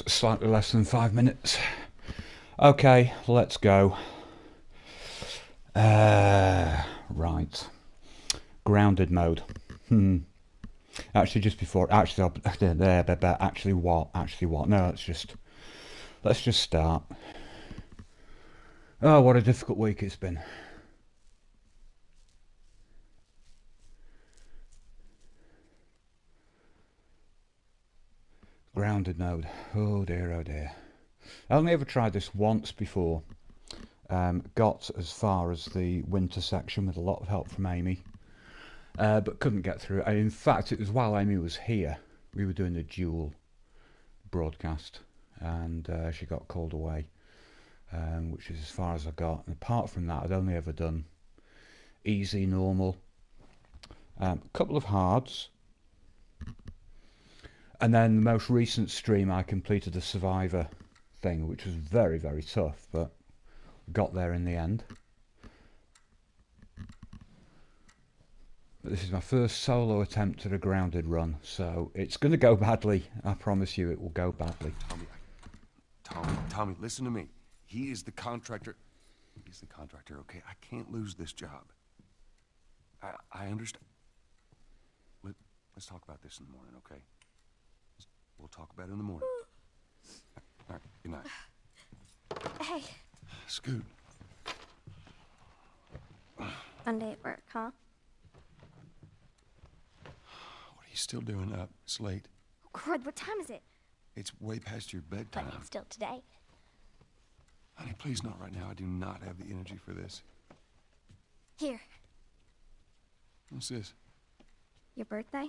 slightly less than 5 minutes. Okay, let's go. Right. Grounded mode. Actually, just before. Actually, actually what? Actually what? No, let's just start. Oh, what a difficult week it's been. Grounded mode. Oh dear, oh dear. I only ever tried this once before. Got as far as the winter section with a lot of help from Amy, but couldn't get through. And in fact, it was while Amy was here. We were doing a dual broadcast, and she got called away, which is as far as I got. And apart from that, I'd only ever done easy, normal, a couple of hards. And then the most recent stream I completed a survivor thing, which was very, very tough, but got there in the end. But this is my first solo attempt at a grounded run, so it's going to go badly. I promise you it will go badly. Tommy, listen to me. He is the contractor. He's the contractor, okay? I can't lose this job. I understand. Let's talk about this in the morning, okay? We'll talk about it in the morning. All right, good night. Hey. Scoot. Monday at work, huh? What are you still doing up? It's late. Oh, crud, what time is it? It's way past your bedtime. But it's still today. Honey, please not right now. I do not have the energy for this. Here. What's this? Your birthday?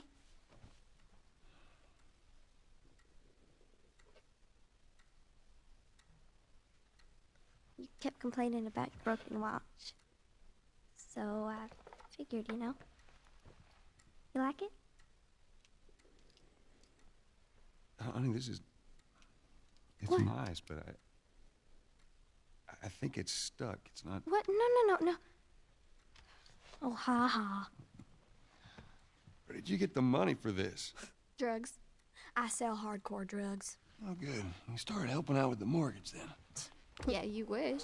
You kept complaining about your broken watch. So I figured, you know. You like it? Honey, this is... It's What? nice, but I think it's stuck. It's not... What? No. Oh, ha ha. Where did you get the money for this? Drugs. I sell hardcore drugs. Oh, good. You started helping out with the mortgage then. Yeah, you wish.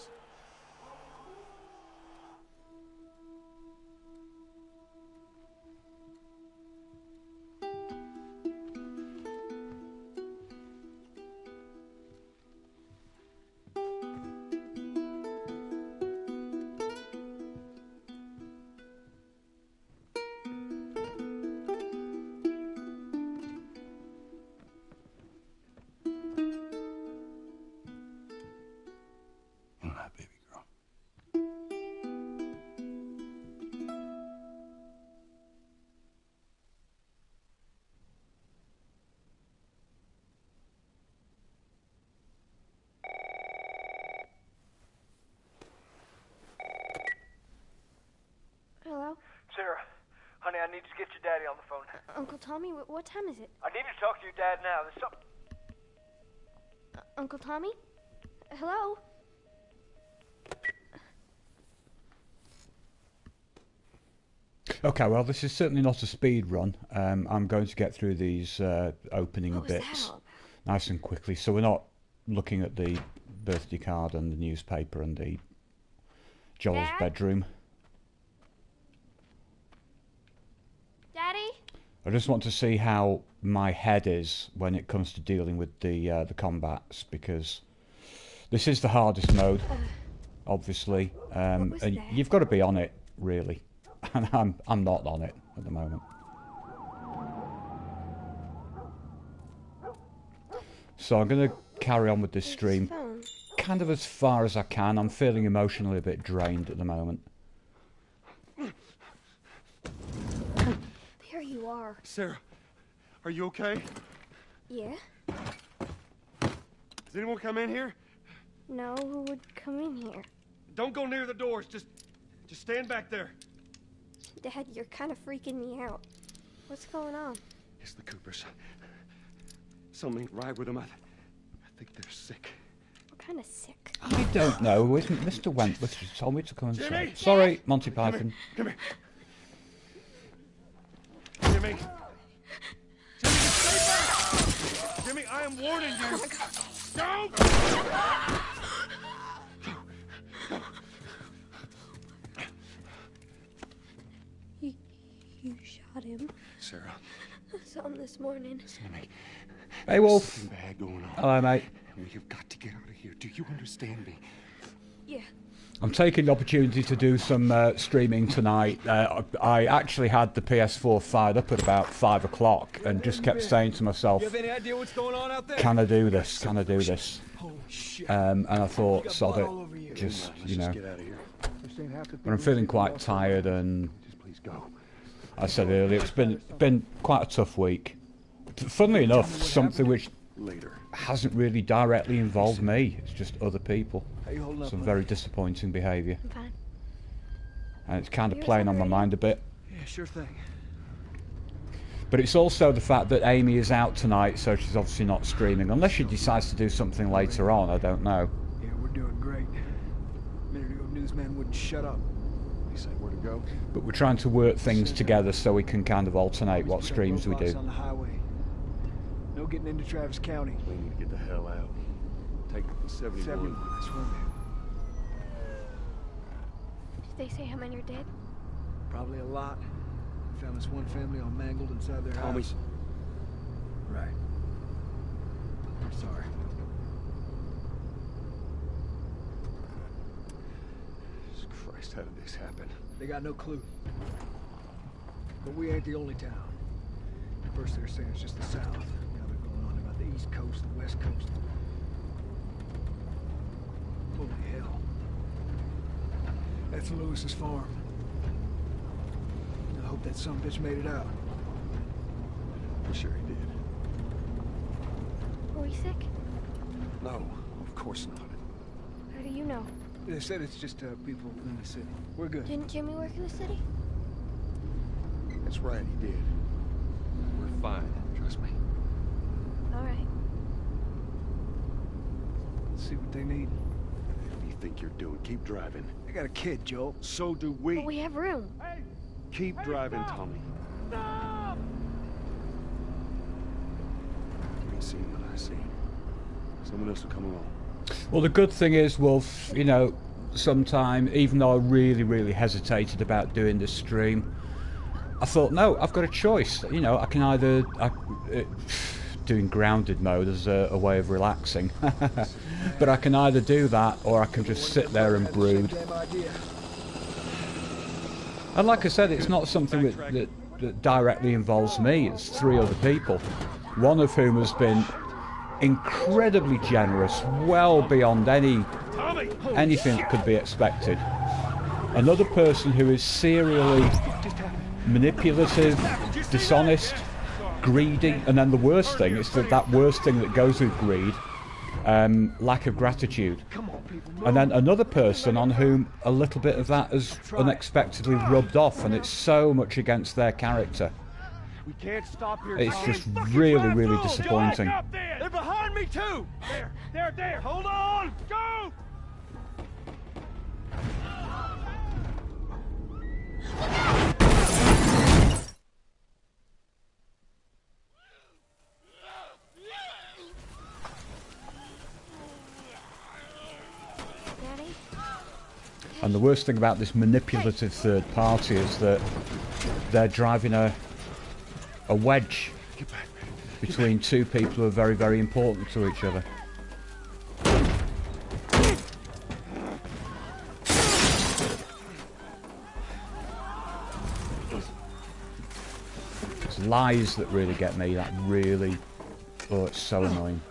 Hello? Sarah, honey, I need to get your daddy on the phone. Uncle Tommy, what time is it? I need to talk to your dad now. There's something... Uncle Tommy? Hello? Okay, well, this is certainly not a speed run. I'm going to get through these opening What was bits that? nice and quickly, so we're not looking at the birthday card and the newspaper and the Joel's Dad? bedroom. Daddy? I just want to see how my head is when it comes to dealing with the combats, because this is the hardest mode, obviously, What was and that? you've got to be on it, really, and I'm not on it at the moment. So I'm going to carry on with this stream Phone. kind of as far as I can. I'm feeling emotionally a bit drained at the moment. There you are. Sarah, are you okay? Yeah? Does anyone come in here? No, who would come in here? Don't go near the doors. Just stand back there. Dad, you're kind of freaking me out. What's going on? It's the Coopers. Something ain't right with them. I think they're sick. What kind of sick? I don't know. Mr. Wentworth just told me to come and say. Jimmy! Sorry, Monty Python. Come here. Jimmy! Jimmy, stay back! Jimmy, I am warning you. Oh my God. Don't! You shot him. Sarah, I saw him this morning. listen to me. Hey, Wolf. Something bad going on. Hello, mate. We have got to get out of here. Do you understand me? Yeah. I'm taking the opportunity to do some streaming tonight. I actually had the PS4 fired up at about 5 o'clock and just kept saying to myself, You have any idea what's going on out there? can I do this? Can I do this? Holy shit. And I thought, got sod blood it. all over you. Just, Let's you know. get out of here. But I'm feeling quite tired, and Just please go. I said earlier, it's been quite a tough week. Funnily enough, something which Later. hasn't really directly involved me. It's just other people. How you holding up, Some bud? very disappointing behaviour. I'm fine. And it's kind of Yours playing on my already? mind a bit. Yeah, sure thing. But it's also the fact that Amy is out tonight, so she's obviously not streaming. Unless she decides to do something later on, I don't know. Yeah, we're doing great. A minute ago, newsman wouldn't shut up. He said where to go? But we're trying to work things together so we can kind of alternate what Always put up streams we roadblocks do. on the highway. No getting into Travis County. We need to get the hell out. Take 71. 71, that's where I'm Did they say how many are dead? at. Probably a lot. Found this one family all mangled inside their Tommy. house. Right. I'm sorry. Jesus Christ, how did this happen? They got no clue. But we ain't the only town. At first they were saying it's just the south. Now they're going on about the east coast, the west coast. Holy hell. That's Lewis's farm. I hope that son bitch made it out. I'm sure he did. Were we sick? No, of course not. How do you know? They said it's just people in the city. We're good. Didn't Jimmy work in the city? That's right, he did. We're fine, trust me. All right. Let's see what they need. What do you think you're doing? Keep driving. They got a kid, Joel. So do we. But we have room. Keep driving, Tommy. You ain't seen what I see. Someone else will come along. Well, the good thing is, Wolf, you know, sometime, even though I really hesitated about doing this stream, I thought, no, I've got a choice. You know, I can either... doing grounded mode as a way of relaxing. But I can either do that, or I can just sit there and brood. Damn idea. And like I said, it's not something that directly involves me. It's 3 other people, one of whom has been incredibly generous, well beyond anything that could be expected. Another person who is serially manipulative, dishonest, greedy, and then the worst thing is that worst thing that goes with greed, lack of gratitude. And then another person on whom a little bit of that has unexpectedly rubbed off, and it's so much against their character. We can't stop here. It's just really disappointing. They're behind me too. There. Hold on. Go. Daddy? And the worst thing about this manipulative third party is that they're driving a wedge between 2 people who are very important to each other. It's lies that really get me. That really... Oh, it's so annoying.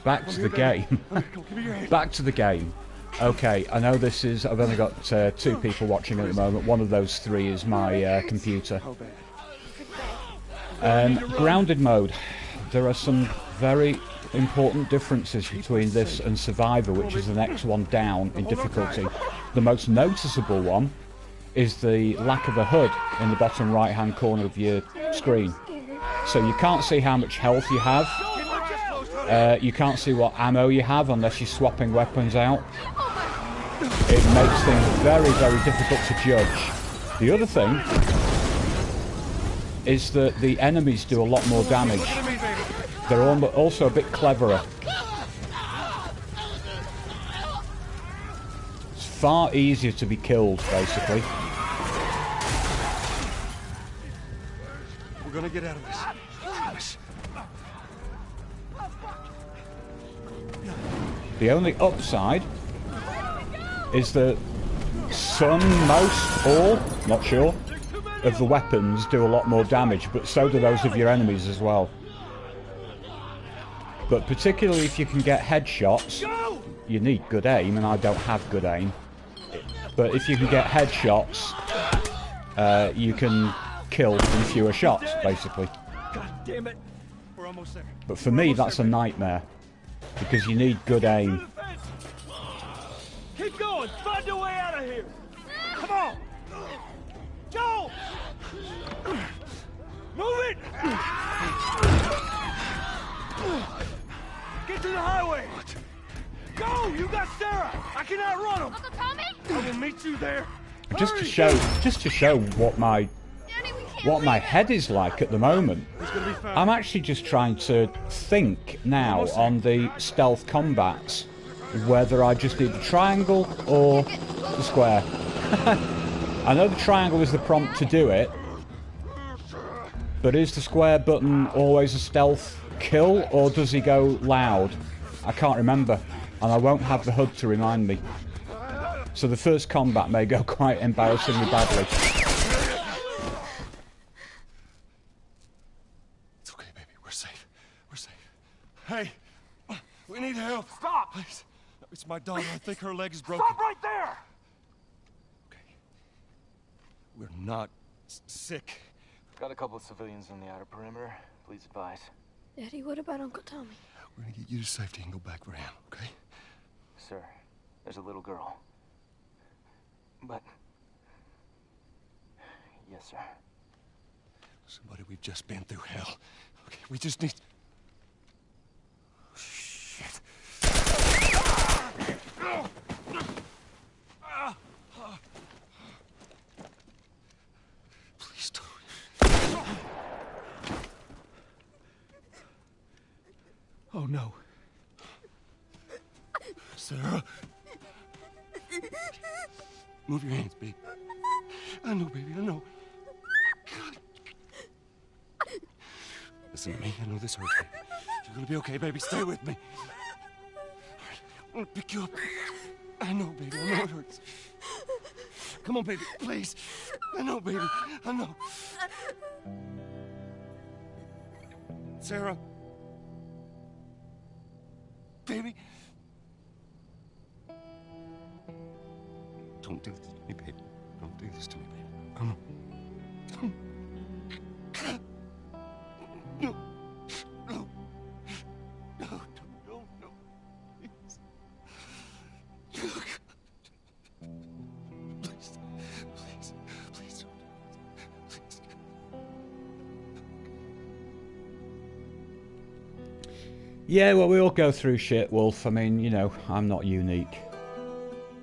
Back to the game. Back to the game. Okay, I know this is... I've only got 2 people watching at the moment. One of those 3 is my computer. Grounded mode. There are some very important differences between this and Survivor, which is the next one down in difficulty. The most noticeable one is the lack of a HUD in the bottom right hand corner of your screen. So you can't see how much health you have. You can't see what ammo you have unless you're swapping weapons out. It makes things very, very difficult to judge. The other thing is that the enemies do a lot more damage. They're also a bit cleverer. It's far easier to be killed, basically. We're gonna get out of this. I promise. The only upside is that some, most, all, not sure, of the weapons do a lot more damage, but so do those of your enemies as well. But particularly if you can get headshots, you need good aim, and I don't have good aim. But if you can get headshots, you can kill in fewer shots, basically. God damn it. We're almost there. But for me, that's a nightmare, because you need good aim. Keep going. Find a way out of here. Come on. Go. Move it. Get to the highway. Go. You got Sarah. I can outrun him. Uncle Tommy? I will meet you there. Just to Hurry. show what my Daddy, we can't what my leave. head is like at the moment. He's gonna be fine. I'm actually just trying to think now on the stealth combats whether I just do the triangle or the square. I know the triangle is the prompt to do it, but is the square button always a stealth kill, or does he go loud? I can't remember, and I won't have the HUD to remind me. So the first combat may go quite embarrassingly badly. It's okay, baby. We're safe. We're safe. Hey, we need help. Stop. Please. It's my daughter. I think her leg is broken. Stop right there. Okay. We're not sick. Got a couple of civilians on the outer perimeter. Please advise. Daddy, what about Uncle Tommy? We're gonna get you to safety and go back for him, okay? Sir, there's a little girl. But... Yes, sir. Somebody, we've just been through hell. Okay, we just need... Shit. Please don't. Oh no. Sarah. Move your hands, baby. I know, baby, I know. God. Listen to me. I know this hurts you. You're gonna be okay, baby. Stay with me. All right, I'm gonna pick you up. I know, baby. I know it hurts. Come on, baby. Please. I know, baby. I know. Sarah. Baby. Don't do this to me, baby. Don't do this to me, baby. Come on. No. No. No, no, no. Please. Please. Please. Please don't. Please. Yeah, well, we all go through shit, Wolf. I mean, you know, I'm not unique.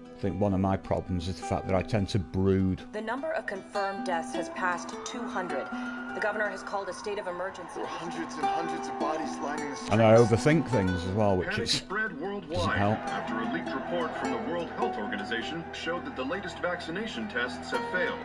I think one of my problems is the fact that I tend to brood. The number of confirmed deaths has passed 200. The governor has called a state of emergency. There are hundreds and hundreds of bodies lining the streets. And I overthink things as well, which Panic is spread worldwide doesn't help. after a leaked report from the World Health Organization showed that the latest vaccination tests have failed.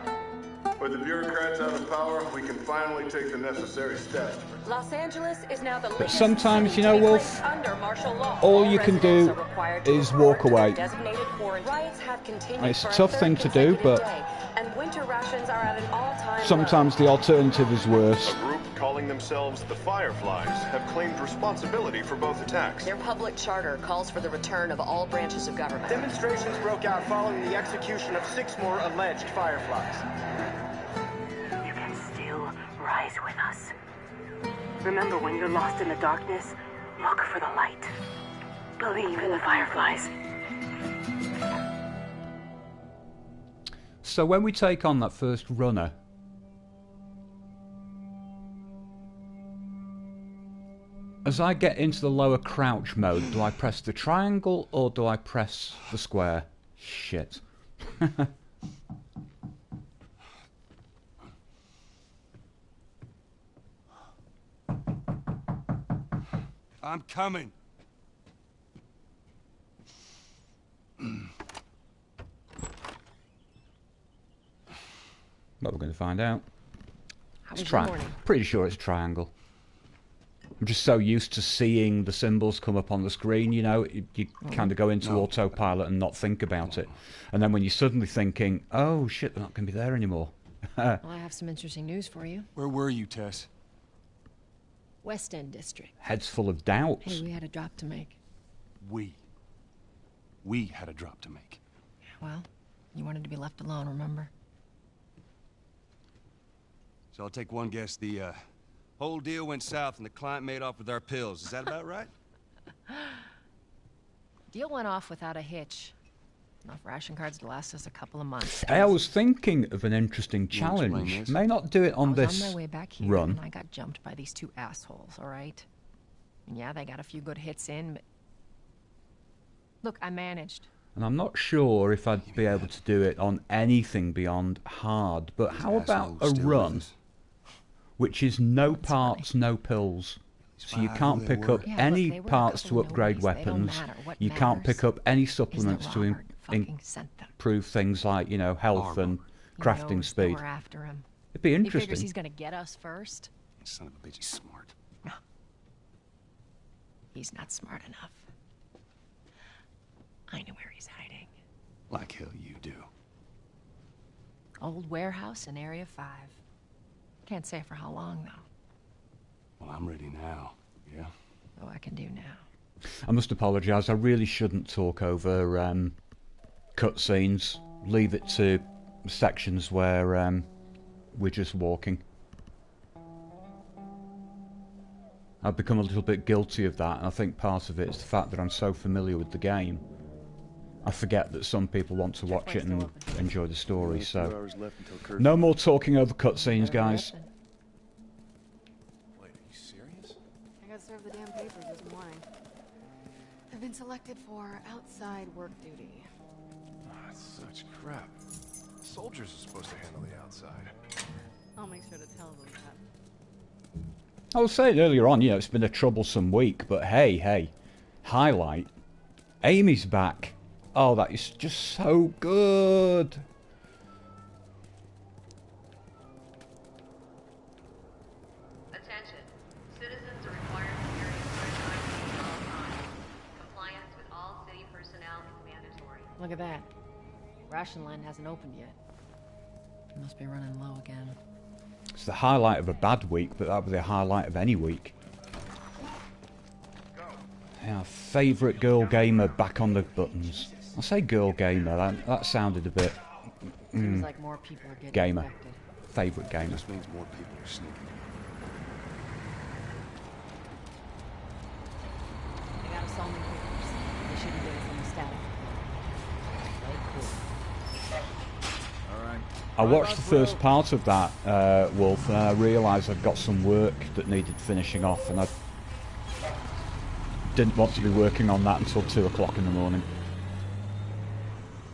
With the bureaucrats out of power, we can finally take the necessary steps. Los Angeles is now the But sometimes, you know, Wolf, under martial law. all you can do Residents are required to is report walk to their away. designated quarantine. Riots have continued It's a for tough third thing to do, consecutive but day, and winter rations are at an all-time sometimes low. the alternative is worse. A group calling themselves the Fireflies have claimed responsibility for both attacks. Their public charter calls for the return of all branches of government. Demonstrations broke out following the execution of 6 more alleged Fireflies. You can still rise with us. Remember, when you're lost in the darkness, look for the light. Believe in the Fireflies. So when we take on that first runner, . As I get into the lower crouch mode, do I press the triangle or do I press the square? Shit. I'm coming. Well, we're going to find out. How It's was your morning? pretty sure it's a triangle. I'm just so used to seeing the symbols come up on the screen, you know, you kind of go into autopilot and not think about it. And then when you're suddenly thinking, oh shit, they're not going to be there anymore. Well, I have some interesting news for you. Where were you, Tess? West End District. Head's full of doubts. Hey, we had a drop to make. We had a drop to make. Well, you wanted to be left alone, remember? So I'll take one guess. The whole deal went south and the client made off with our pills. Is that about right? Deal went off without a hitch. Enough ration cards to last us a couple of months. Hey, I was thinking of an interesting challenge. May not do it on I was this on my way back here run. and I got jumped by these two assholes, all right? And yeah, they got a few good hits in, but... Look, I managed. And I'm not sure if I'd be able to do it on anything beyond hard. But how about a run, which is no parts, no pills? So you can't pick up any parts to upgrade weapons. You can't pick up any supplements to improve things like, you know, health and crafting speed. It'd be interesting. He figures he's gonna get us first. Son of a bitch, he's smart. No. He's not smart enough. I know where he's hiding. Like hell you do. Old warehouse in Area 5. Can't say for how long, though. Well, I'm ready now, yeah? Oh, I can do now. I must apologise, I really shouldn't talk over cutscenes. Leave it to sections where we're just walking. I've become a little bit guilty of that, and I think part of it is the fact that I'm so familiar with the game. I forget that some people want to watch it and enjoy the story, so... No more talking over cutscenes, guys. Wait, are you serious? I got served the damn papers this morning. I've been selected for outside work duty. That's such crap. Soldiers are supposed to handle the outside. I'll make sure to tell them that. I was saying earlier on, you know, it's been a troublesome week, but hey, highlight. Amy's back. Oh, that is just so good. Attention. Citizens are required to carry a at all times. Compliance with all city personnel is mandatory. Look at that. Ration line hasn't opened yet. Must be running low again. It's the highlight of a bad week, but that would be the highlight of any week. Our favourite girl gamer back on the buttons. I say girl gamer, that sounded a bit... Seems like more people are getting gamer. infected. Favourite gamer. This means more people are sneaking. They got us all new papers. They shouldn't get us any static. I watched the first part of that, Wolf, and I realised I'd got some work that needed finishing off, and I didn't want to be working on that until 2 o'clock in the morning.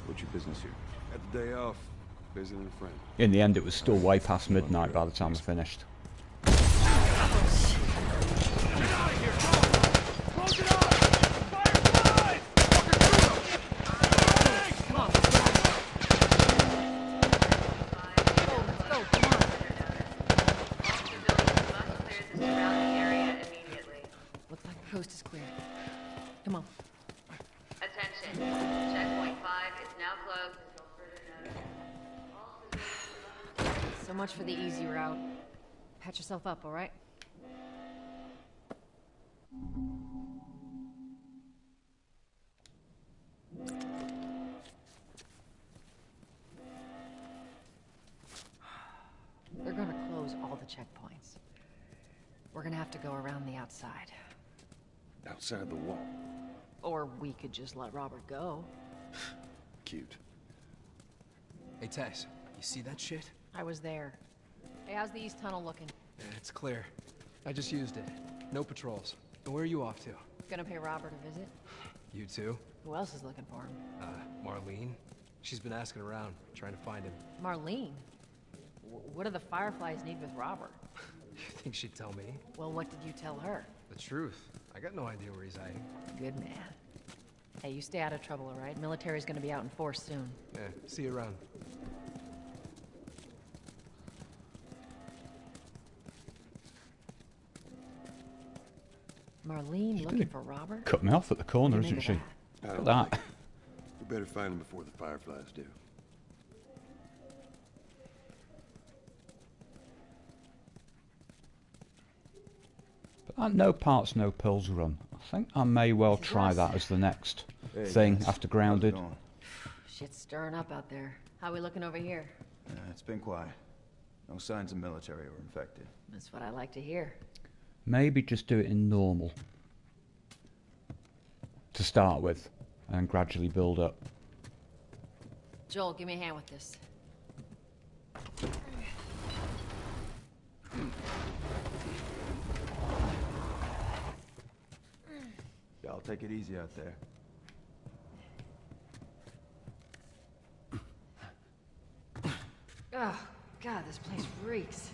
What's your business here? Had the day off, visiting a friend. In the end, it was still way past midnight by the time I finished. Coast is clear. Come on. Attention. Checkpoint 5 is now closed until further notice. So much for the easy route. Patch yourself up, all right? They're gonna close all the checkpoints. We're gonna have to go around the outside. Outside the wall. Or we could just let Robert go. Cute. Hey, Tess, you see that shit? I was there. Hey, how's the east tunnel looking? It's clear. I just used it. No patrols. And where are you off to? Gonna pay Robert a visit. You too? Who else is looking for him? Marlene. She's been asking around, trying to find him. Marlene? What do the Fireflies need with Robert? You think she'd tell me? Well, what did you tell her? The truth. I got no idea where he's hiding. Good man. Hey, you stay out of trouble, all right? Military's gonna be out in force soon. Yeah, see you around. Marlene looking for Robert? Cut me off at the corner, isn't she? Look at that. We better find him before the Fireflies do. But no parts, no pills run. I think I may well try that as the next thing after Grounded. Shit's stirring up out there. How we looking over here? It's been quiet. No signs of military or infected. That's what I like to hear. Maybe just do it in normal to start with and gradually build up. Joel, give me a hand with this. Y'all take it easy out there. Oh, God, this place reeks.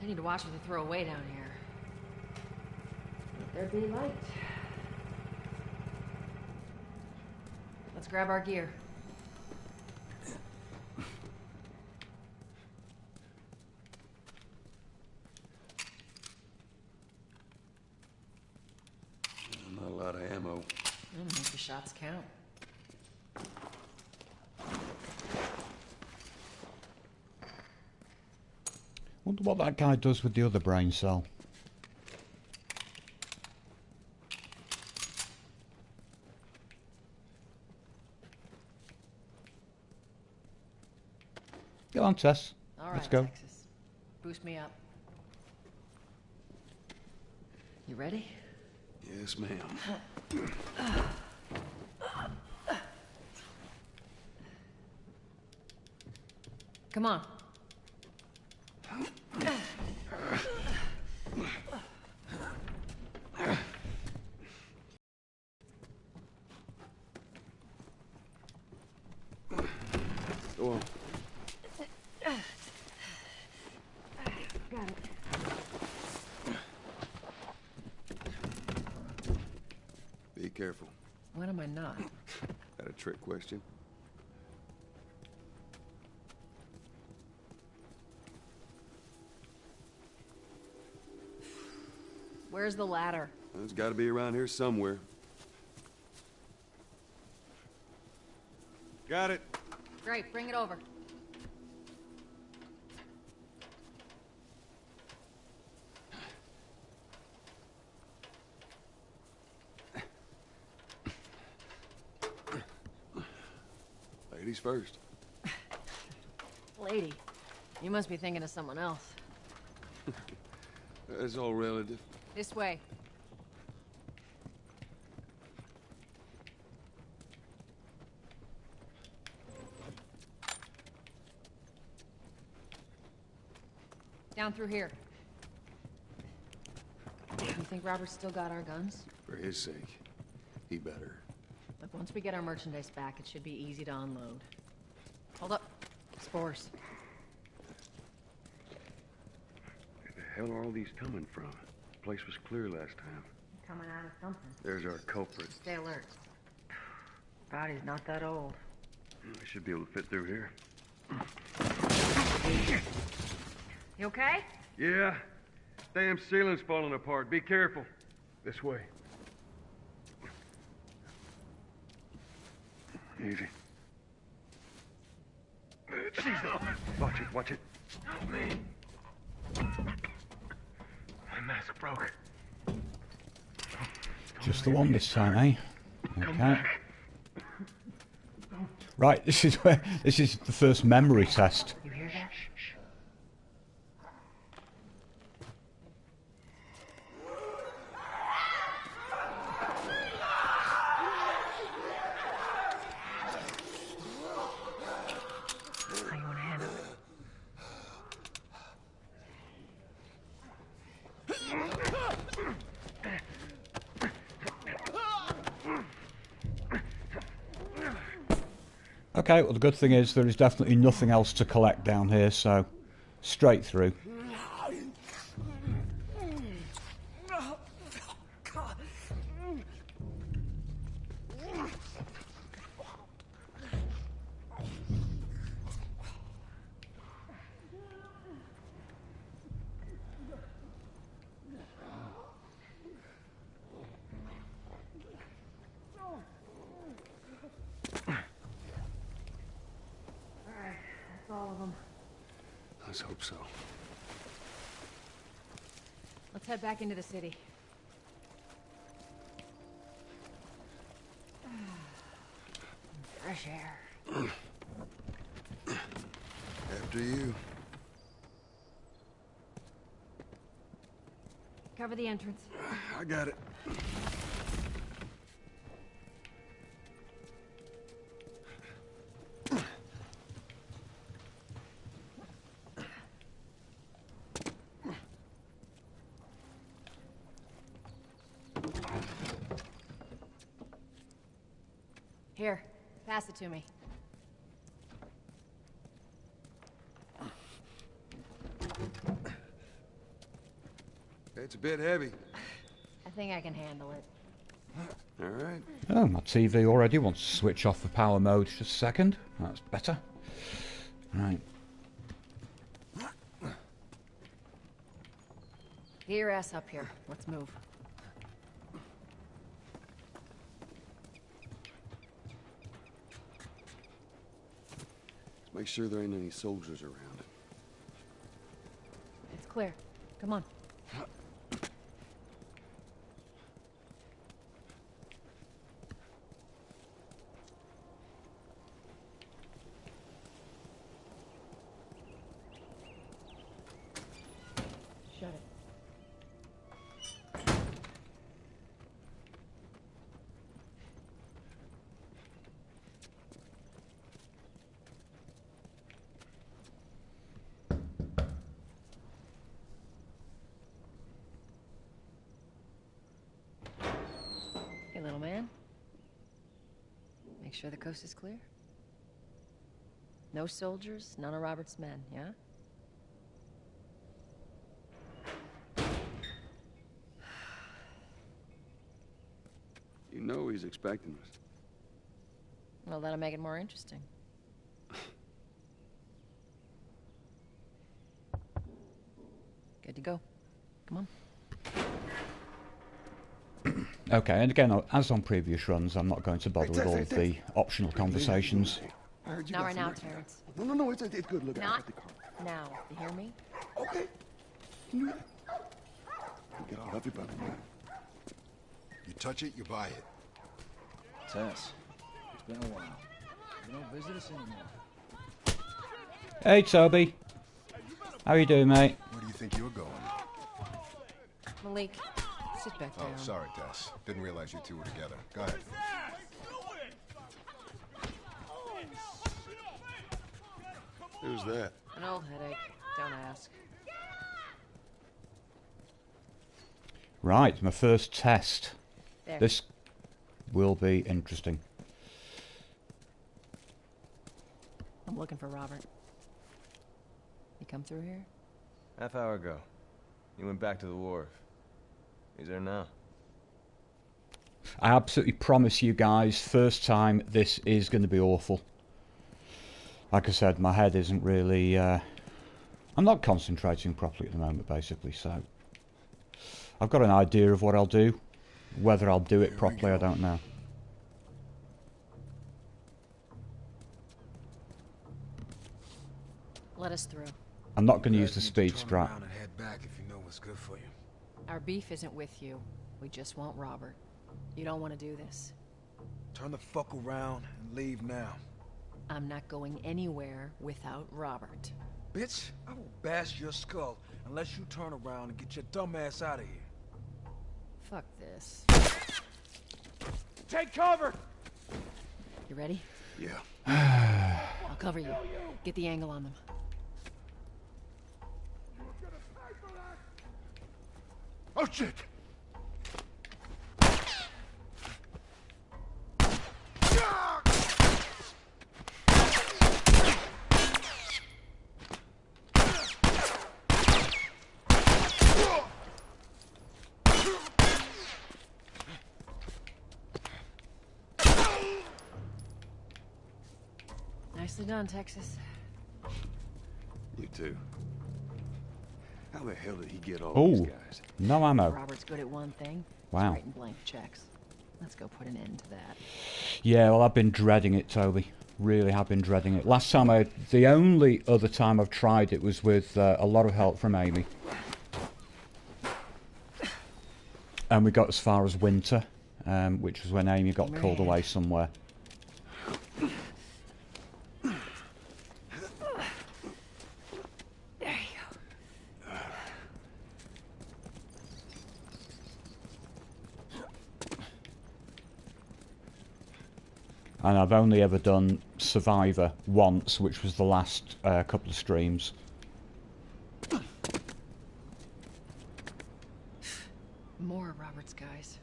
They need to watch what they throw away down here. Let there be light. Let's grab our gear. Not a lot of ammo. Make the shots count. Wonder what that guy does with the other brain cell. Go on, Tess. All right, let's go. Texas. Boost me up. You ready? Yes, ma'am. Come on. Go on. Got it. Be careful. When am I not? Got a trick question? Where's the ladder? It's got to be around here somewhere. Got it. Great, bring it over. Ladies first. Lady, you must be thinking of someone else. That's all relative. This way. Down through here. You think Robert's still got our guns? For his sake, he better. Look, once we get our merchandise back, it should be easy to unload. Hold up. Spores. Where the hell are all these coming from? The place was clear last time. Coming out of something. There's our culprit. Stay alert. Body's not that old. We should be able to fit through here. You okay? Yeah. Damn ceiling's falling apart. Be careful. This way. Easy. Watch it, watch it. Help me. My mask broke. Just the one this time, eh? Okay. Right, this is the first memory test. You hear that? How you want to handle it? Okay, well the good thing is there is definitely nothing else to collect down here, so straight through. All of them. Let's hope so. Let's head back into the city. Fresh air. After you. Cover the entrance. I got it. Here, pass it to me. It's a bit heavy. I think I can handle it. All right. Oh, my TV already wants to switch off the power mode just a second. That's better. Right. Get your ass up here. Let's move. Make sure there ain't any soldiers around. It's clear. Come on. Shut it. Hey, little man. Make sure the coast is clear. No soldiers, none of Robert's men, yeah? You know he's expecting us. Well, that'll make it more interesting. Good to go. Come on. Okay, and again, as on previous runs, I'm not going to bother with all of the optional conversations. Not right now, Terrence. No, it's good. Look, Not now. You hear me? Okay. Can you get all huffy puffy? You touch it, you buy it. Tess, it's been a while. You don't visit us anymore. Hey, Toby. How you doing, mate? Where do you think you're going? Malik, sit back down. Oh, sorry, Tess. Didn't realize you two were together. Go ahead. Who's that? An old headache. Don't ask. Right, my first test. There. This will be interesting. I'm looking for Robert. You come through here? Half hour ago. He went back to the wharf. He's there now. I absolutely promise you guys, first time, this is going to be awful. Like I said, my head isn't really... I'm not concentrating properly at the moment, basically, so... I've got an idea of what I'll do. Whether I'll do it properly, I don't know. Let us through. I'm not going to use the speed strap. Turn around and head back if you know what's good for you. Our beef isn't with you. We just want Robert. You don't want to do this. Turn the fuck around and leave now. I'm not going anywhere without Robert. Bitch, I will bash your skull unless you turn around and get your dumb ass out of here. Fuck this. Take cover! You ready? Yeah. I'll cover you. Get the angle on them. Oh, shit! done, Texas. You too. How the hell did he get all Oh, these guys? no ammo. Robert's good at one thing. Wow. Writing blank checks. Let's go put an end to that. Yeah, well, I've been dreading it, Toby. Really have been dreading it. Last time the only other time I've tried it was with a lot of help from Amy. And we got as far as winter, which was when Amy got called away somewhere. And I've only ever done Survivor once, which was the last couple of streams. More of Robert's guys.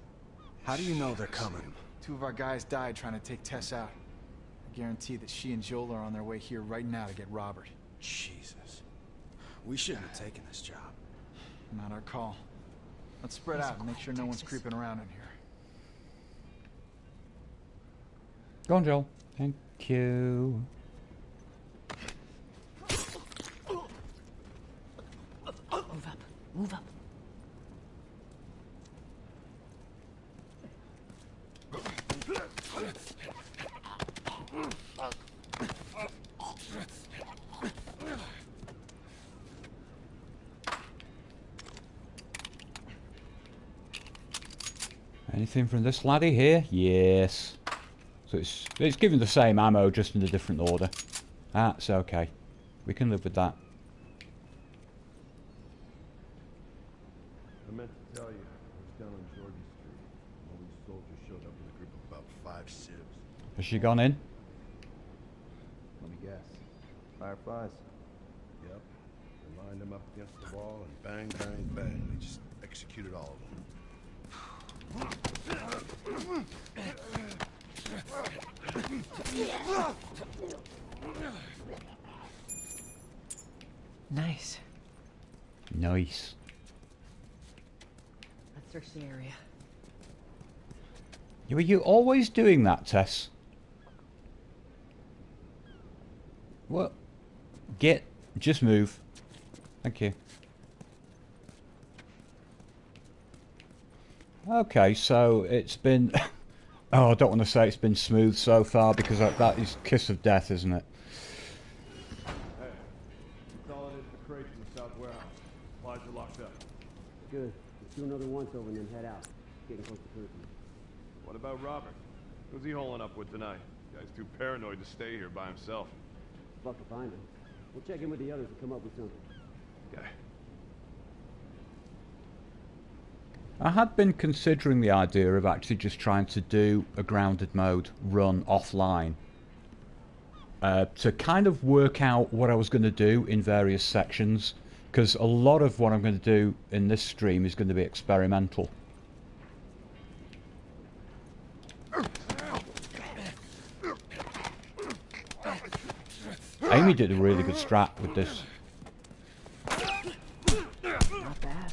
How do you know they're coming? 2 of our guys died trying to take Tess out. I guarantee that she and Joel are on their way here right now to get Robert. Jesus. We shouldn't have taken this job. Not our call. Let's spread out and make sure no one's creeping around in here. Go on, Joel. Thank you. Move up. Move up. Anything from this laddie here? Yes. So it's giving the same ammo, just in a different order. That's okay. We can live with that. I meant to tell you, I was down on Georgia Street. All these soldiers showed up with a group of about 5 civs. Has she gone in? Let me guess. Fireflies? Yep. They lined them up against the wall and bang, bang, bang. They just executed all of them. Nice. Nice. Let's search the area. Were you always doing that, Tess? What? Just move. Thank you. Okay, so it's been... oh, I don't want to say it's been smooth so far, because that is kiss of death, isn't it? Hey, consolidated the crates in the south warehouse. Supplies are locked up. Good. Let's do another once over and then head out. Getting close to Christmas. What about Robert? Who's he holing up with tonight? Guy's too paranoid to stay here by himself. Luck to find him. We'll check in with the others and come up with something. Okay. I had been considering the idea of actually just trying to do a grounded mode run offline to kind of work out what I was going to do in various sections, because a lot of what I'm going to do in this stream is going to be experimental. Amy did a really good strat with this. Not bad.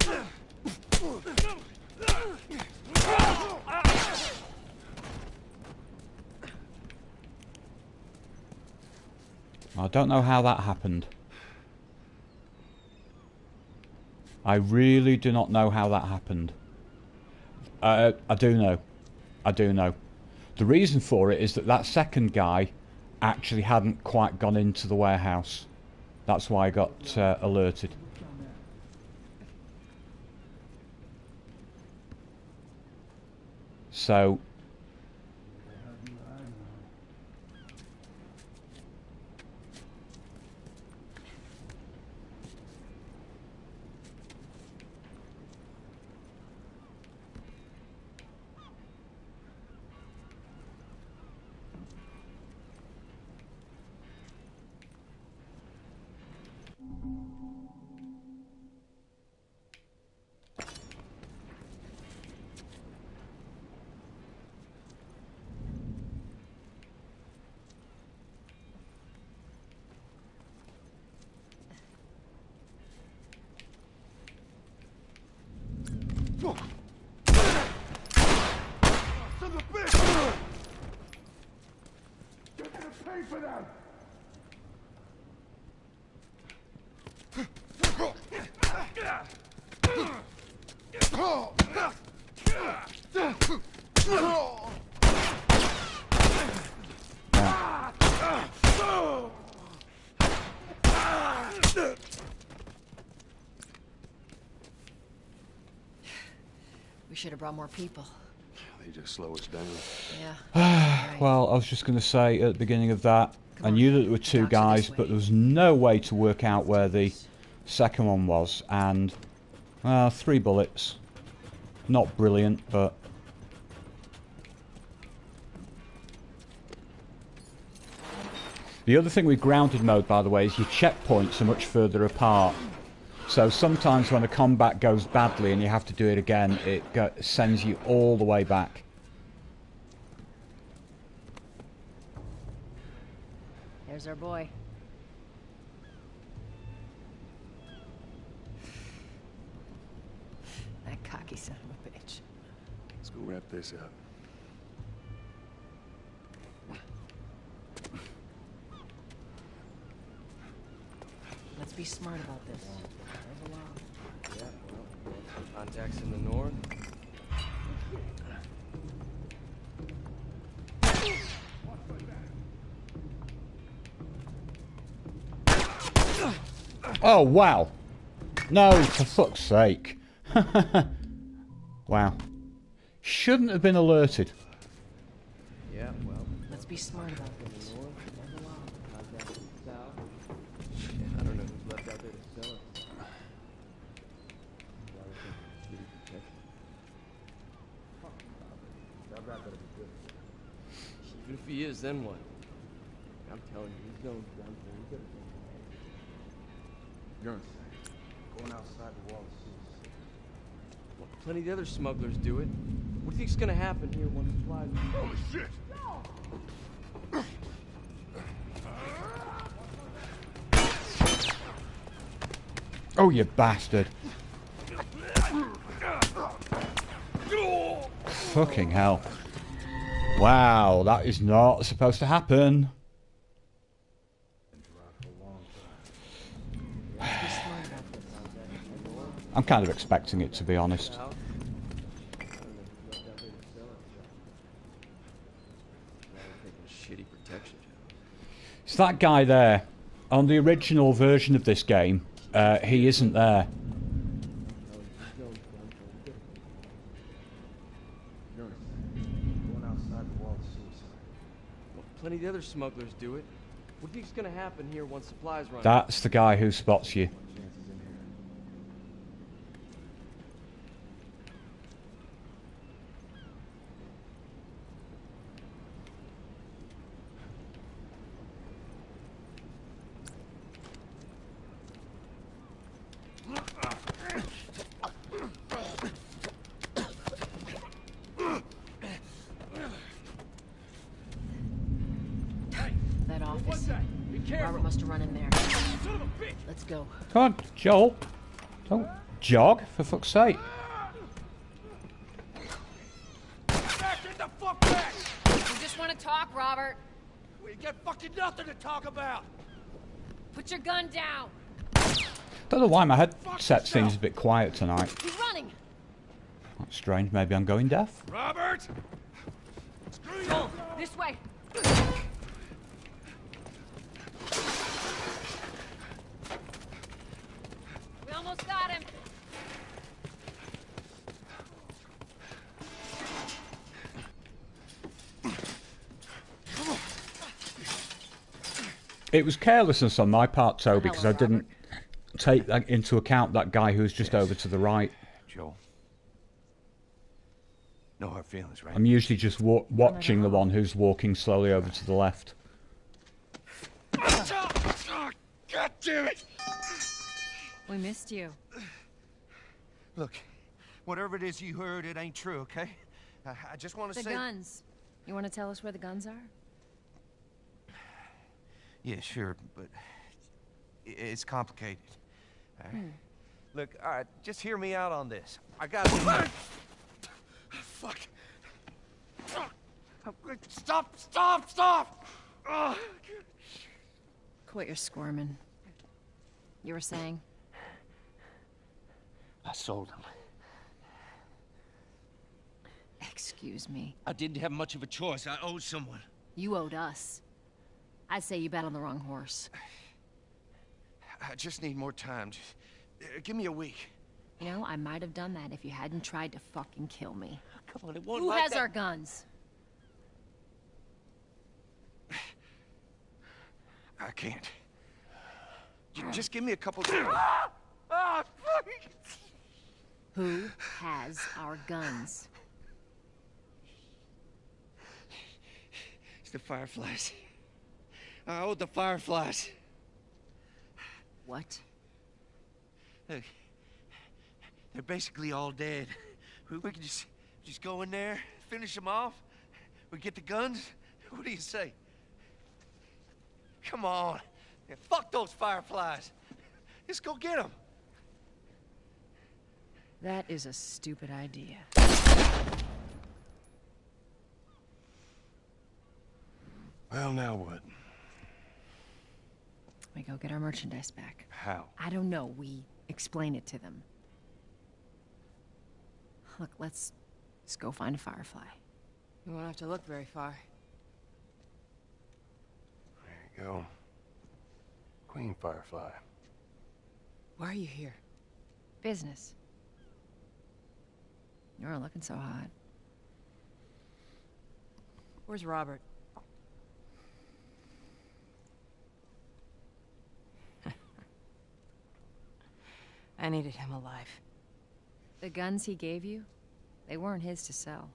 I don't know how that happened. I really do not know how that happened. I do know. I do know. The reason for it is that second guy actually hadn't quite gone into the warehouse. That's why I got alerted. So... We should have brought more people. They just slow us down. Yeah. Well, I was just going to say at the beginning of that, I knew that there were two guys, but there was no way to work out where the second one was, and 3 bullets. Not brilliant, but the other thing with grounded mode, by the way, is your checkpoints are much further apart. So sometimes when a combat goes badly and you have to do it again, it sends you all the way back. There's our boy. That cocky son of a bitch. Let's go wrap this up. Let's be smart about this. Contacts in the north. Oh, wow. No, for fuck's sake. Wow. Shouldn't have been alerted. Yeah, well. Let's be smart about this. I don't know who's left out there to sell it. Even if he is, then what? I'm telling you, he's going down for it. You're going outside the wall to see. Well, plenty of the other smugglers do it. What do you think's gonna happen here once it flies? Holy shit! Oh, you bastard. Fucking hell. Wow, that is not supposed to happen. I'm kind of expecting it, to be honest. It's that guy there. On the original version of this game, he isn't there. Well, plenty of the other smugglers do it. What do you think's gonna happen here once supplies run out? That's the guy who spots you. That office. Robert must have run in there. Let's go. Come on, Joel. Don't jog, for fuck's sake. Get the fuck back! We just want to talk, Robert. We got fucking nothing to talk about! Put your gun down. Don't know why my headset seems a bit quiet tonight. He's running. That's strange. Maybe I'm going deaf. Robert! Joel, this way. We almost got him. It was carelessness on my part, Toby, because I didn't take into account that guy who's just over to the right. Joel. No hard feelings, right? I'm usually just watching the one who's walking slowly over to the left. God damn it! We missed you. Look, whatever it is you heard, it ain't true, okay? I just want to The say... guns. You want to tell us where the guns are? Yeah, sure, but it's complicated. All right. Look, all right, just hear me out on this. I got... Fuck. Stop! Stop! Stop! Quit your squirming. You were saying? I sold him. Excuse me. I didn't have much of a choice. I owed someone. You owed us. I'd say you bet on the wrong horse. I just need more time. Just, give me a week. You know, I might have done that if you hadn't tried to fucking kill me. Come on, it won't Who like has that. our guns? I can't. Just give me a couple days. Who has our guns? It's the Fireflies. I owed the Fireflies. What? Look, they're basically all dead. We can just go in there, finish them off. We get the guns. What do you say? Come on. Yeah, fuck those Fireflies. Let's go get them. That is a stupid idea. Well, now what? We go get our merchandise back. How? I don't know. We explain it to them. Look, let's go find a Firefly. You won't have to look very far. There you go. Queen Firefly. Why are you here? Business. You're looking so hot. Where's Robert? I needed him alive. The guns he gave you, they weren't his to sell.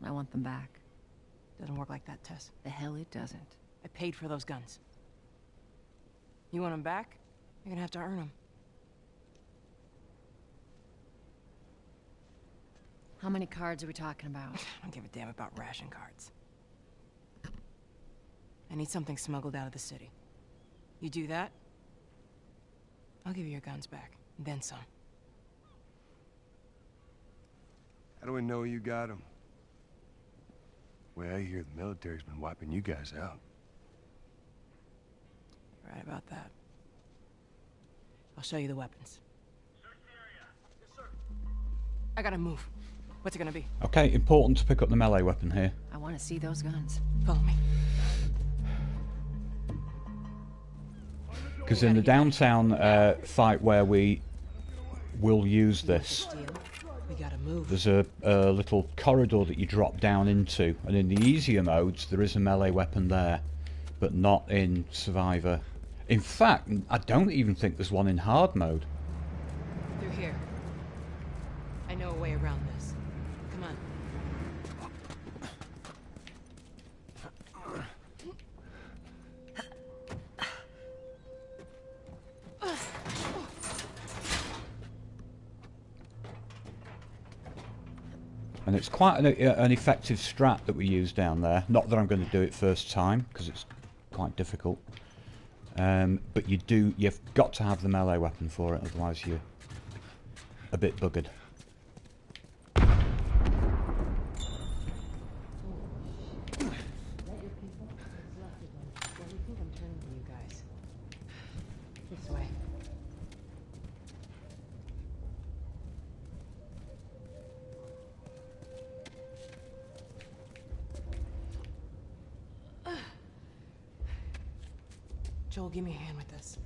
I want them back. Doesn't work like that, Tess. The hell it doesn't. I paid for those guns. You want them back? You're gonna have to earn them. How many cards are we talking about? I don't give a damn about ration cards. I need something smuggled out of the city. You do that, I'll give you your guns back, and then some. How do we know you got them? Well, I hear the military's been wiping you guys out. You're right about that. I'll show you the weapons. I gotta move. What's it gonna be? Okay, important to pick up the melee weapon here. I want to see those guns. Follow me. Because in the downtown fight where we will use this, We gotta move. there's a little corridor that you drop down into, and in the easier modes there is a melee weapon there, but not in Survivor. In fact, I don't even think there's one in hard mode. Through here. I know a way around this. Come on. And it's quite an effective strat that we use down there. Not that I'm going to do it first time, because it's quite difficult. But you've got to have the melee weapon for it, otherwise you're a bit buggered. This way. Joel, give me a hand with this.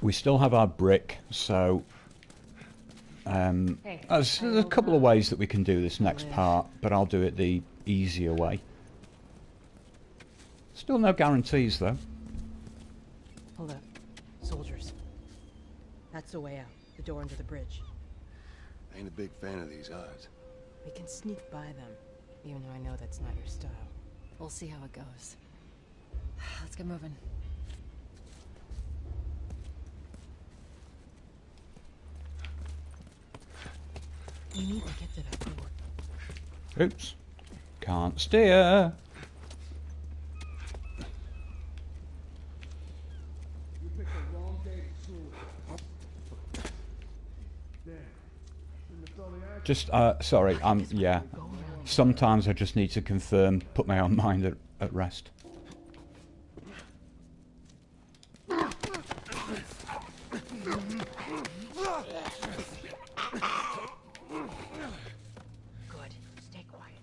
We still have our brick, so there's a couple of ways that we can do this next part, but I'll do it the easier way. Still no guarantees though. Hold up. Soldiers. That's the way out. The door under the bridge. I ain't a big fan of these odds. We can sneak by them, even though I know that's not your style. We'll see how it goes. Let's get moving. We need to get to that door. Oops. Can't steer. Just, sorry, yeah. Sometimes I just need to confirm, put my own mind at rest. Come Good. Stay quiet.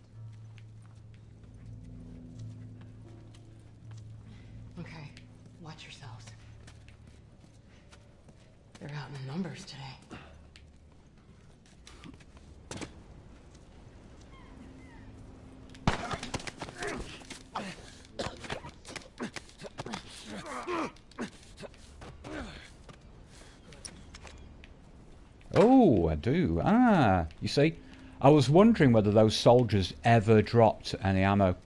Okay, watch yourselves. They're out in numbers today. Oh, I do. Ah, you see, I was wondering whether those soldiers ever dropped any ammo.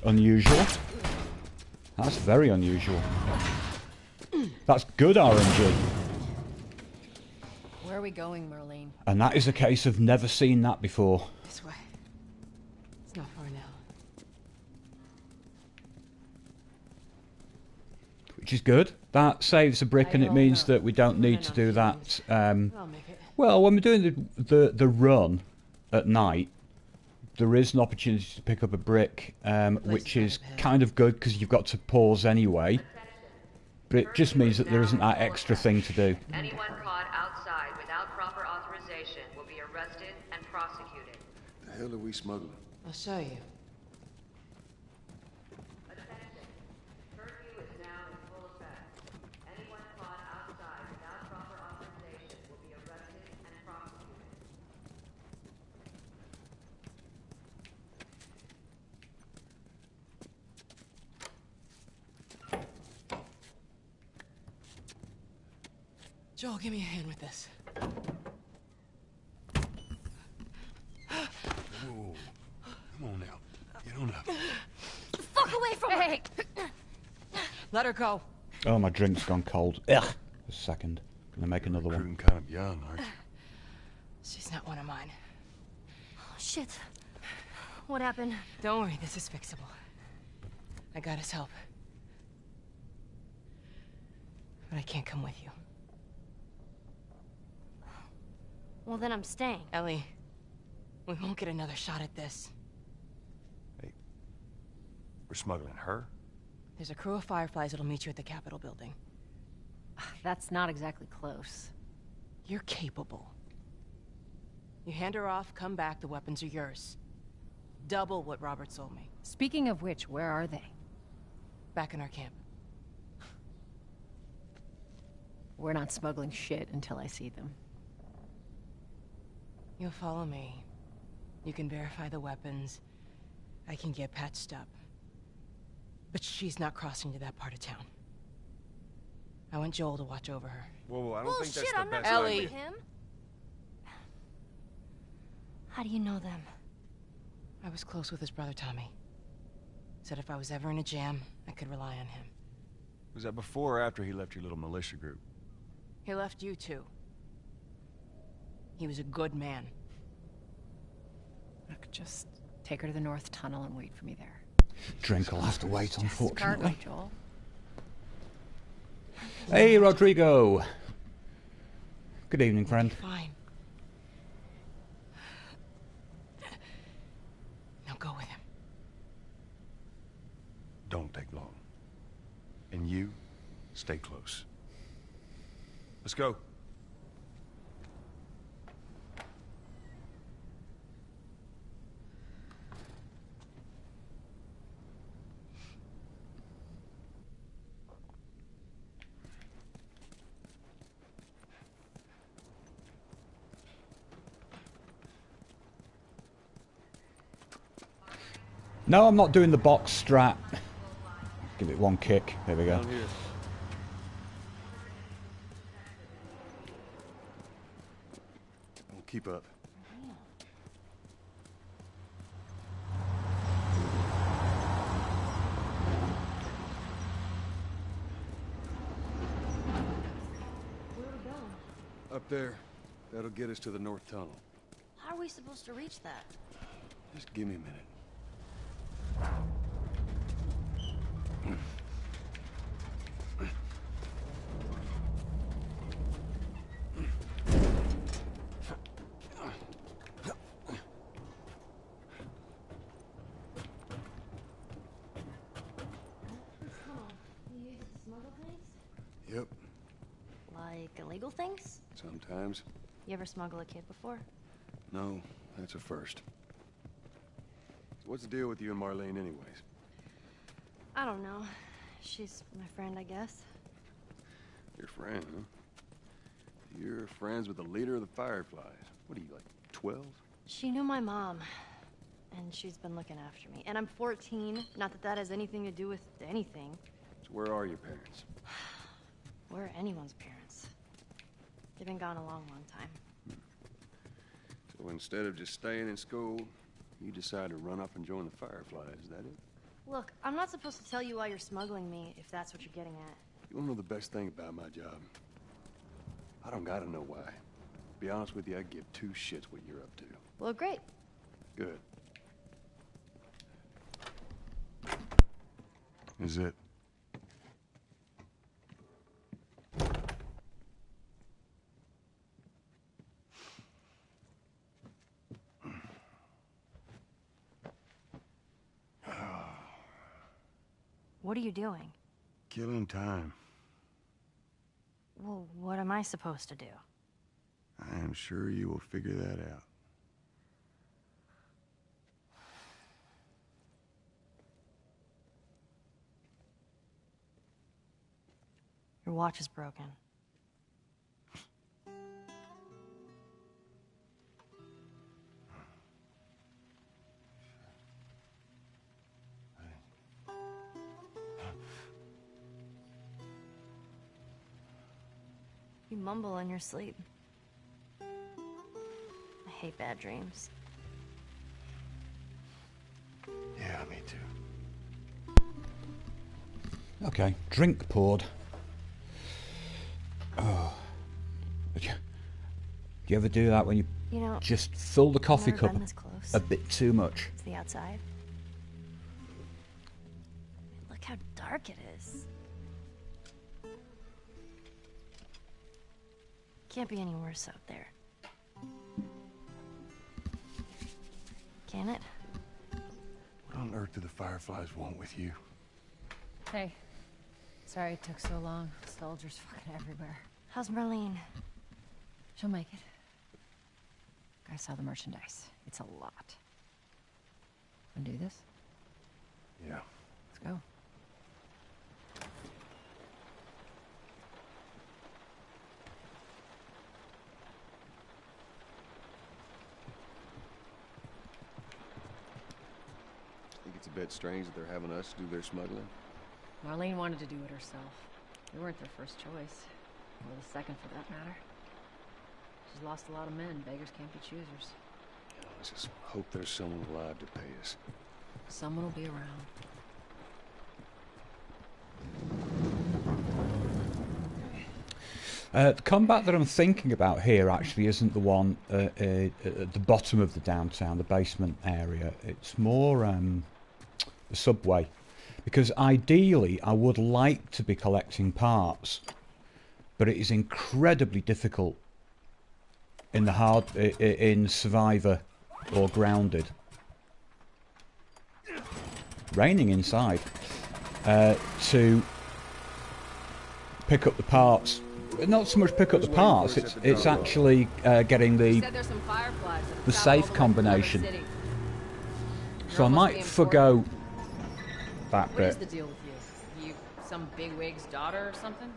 Unusual. That's very unusual. That's good RNG. Where are we going, Marlene? And that is a case of never seen that before. This way. It's not far now. Which is good. That saves a brick, and it means that we don't need to do that. Well, when we're doing the run at night, there is an opportunity to pick up a brick, which is kind of good because you've got to pause anyway. But it just means that there isn't that extra thing to do. Anyone caught outside without proper authorization will be arrested and prosecuted. The hell are we smuggling? I'll show you. Attention. Curfew is now in full effect. Anyone caught outside without proper authorization will be arrested and prosecuted. Joel, give me a hand with this. Whoa. Come on now. Get on up. Fuck away from Hey! Let her go. Oh, my drink's gone cold. Ugh. A second. Gonna make another one. Recruiting kind of young, aren't you? She's not one of mine. Oh, shit. What happened? Don't worry, this is fixable. I got his help. But I can't come with you. Well, then I'm staying. Ellie, we won't get another shot at this. Hey, we're smuggling her? There's a crew of Fireflies that'll meet you at the Capitol building. That's not exactly close. You're capable. You hand her off, come back, the weapons are yours. Double what Robert sold me. Speaking of which, where are they? Back in our camp. We're not smuggling shit until I see them. You'll follow me. You can verify the weapons. I can get patched up. But she's not crossing to that part of town. I want Joel to watch over her. Whoa, I don't think that's the I'm not best going idea. with him. How do you know them? I was close with his brother Tommy. Said if I was ever in a jam, I could rely on him. Was that before or after he left your little militia group? He left you too. He was a good man. I could just take her to the North Tunnel and wait for me there. Drink will have to wait, unfortunately. Cargo, Joel. Hey, Rodrigo. Good evening, friend. Fine. Now go with him. Don't take long. And you, stay close. Let's go. No, I'm not doing the box strat. Give it one kick. There we go. Down here. Don't keep up. Up there. That'll get us to the North Tunnel. How are we we supposed to reach that? Just give me a minute. You used to smuggle things? Yep, Like illegal things? sometimes. You ever smuggle a kid before? No, that's a first. So what's the deal with you and Marlene anyways? I don't know. She's my friend, I guess. Your friend, huh? You're friends with the leader of the Fireflies. What are you, like, 12? She knew my mom, and she's been looking after me. And I'm 14. Not that that has anything to do with anything. So where are your parents? Where are anyone's parents? They've been gone a long, long time. So instead of just staying in school, you decide to run up and join the Fireflies, is that it? Look, I'm not supposed to tell you why you're smuggling me, if that's what you're getting at. You wanna know the best thing about my job? I don't gotta know why. To be honest with you, I give two shits what you're up to. Well, great. Good. Is it? What are you doing? Killing time. Well, what am I supposed to do? I am sure you will figure that out. Your watch is broken. You mumble in your sleep. I hate bad dreams. Yeah, me too. Okay, drink poured. Oh. Do you ever do that when you know, just fill the coffee I've cup never been this close. a bit too much? It's the outside. Look how dark it is. Can't be any worse out there. Can it? What on earth do the Fireflies want with you? Hey. Sorry it took so long. Soldiers fucking everywhere. How's Marlene? She'll make it. I saw the merchandise. It's a lot. Wanna do this? Yeah. Let's go. Think it's a bit strange that they're having us do their smuggling? Marlene wanted to do it herself. We weren't their first choice. Or the second, for that matter. She's lost a lot of men. Beggars can't be choosers. Let's just hope there's someone alive to pay us. Someone will be around. The combat that I'm thinking about here actually isn't the one at the bottom of the downtown, the basement area. It's more the subway. Because ideally, I would like to be collecting parts, but it is incredibly difficult in in Survivor or Grounded. Raining inside to pick up the parts. Not so much pick up the parts. It's actually getting the safe combination. So I might forgo that What is bit. the deal with you? You some bigwig's daughter or something?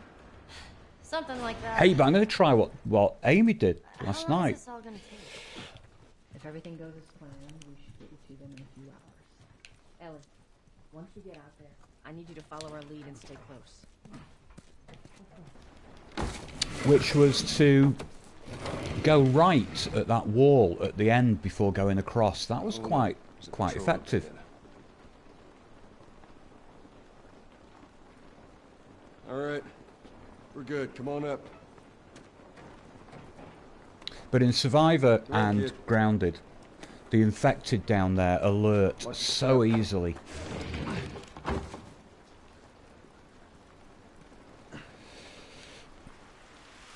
Something like that. Hey, but I'm going to try what Amy did last How long night. is this all gonna take? If everything goes as planned, we should get you to them in a few hours. Ellie, once you get out there, I need you to follow our lead and stay close. Which was to go right at that wall at the end before going across. That was quite effective. All right, we're good. Come on up. But in Survivor and Grounded, the infected down there alert so easily.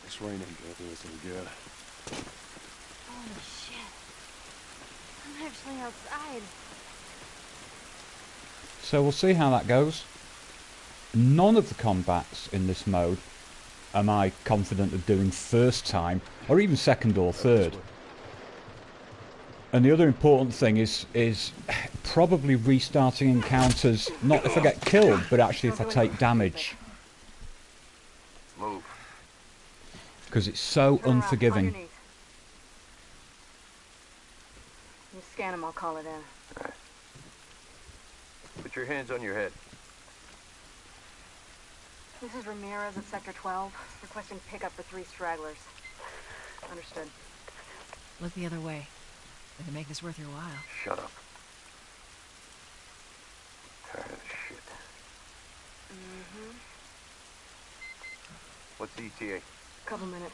This rain ain't gonna do us any good. Holy shit. I'm actually outside. So we'll see how that goes. None of the combats in this mode am I confident of doing first time, or even second or third. And the other important thing is probably restarting encounters, not if I get killed, but actually if I take damage. Move. Because it's so unforgiving. You scan them, I'll call it in. Okay. Put your hands on your head. This is Ramirez at Sector 12, requesting pickup for 3 stragglers. Understood. Look the other way. Better make this worth your while. Shut up. Tired of shit. Mm-hmm. What's the ETA? Couple minutes.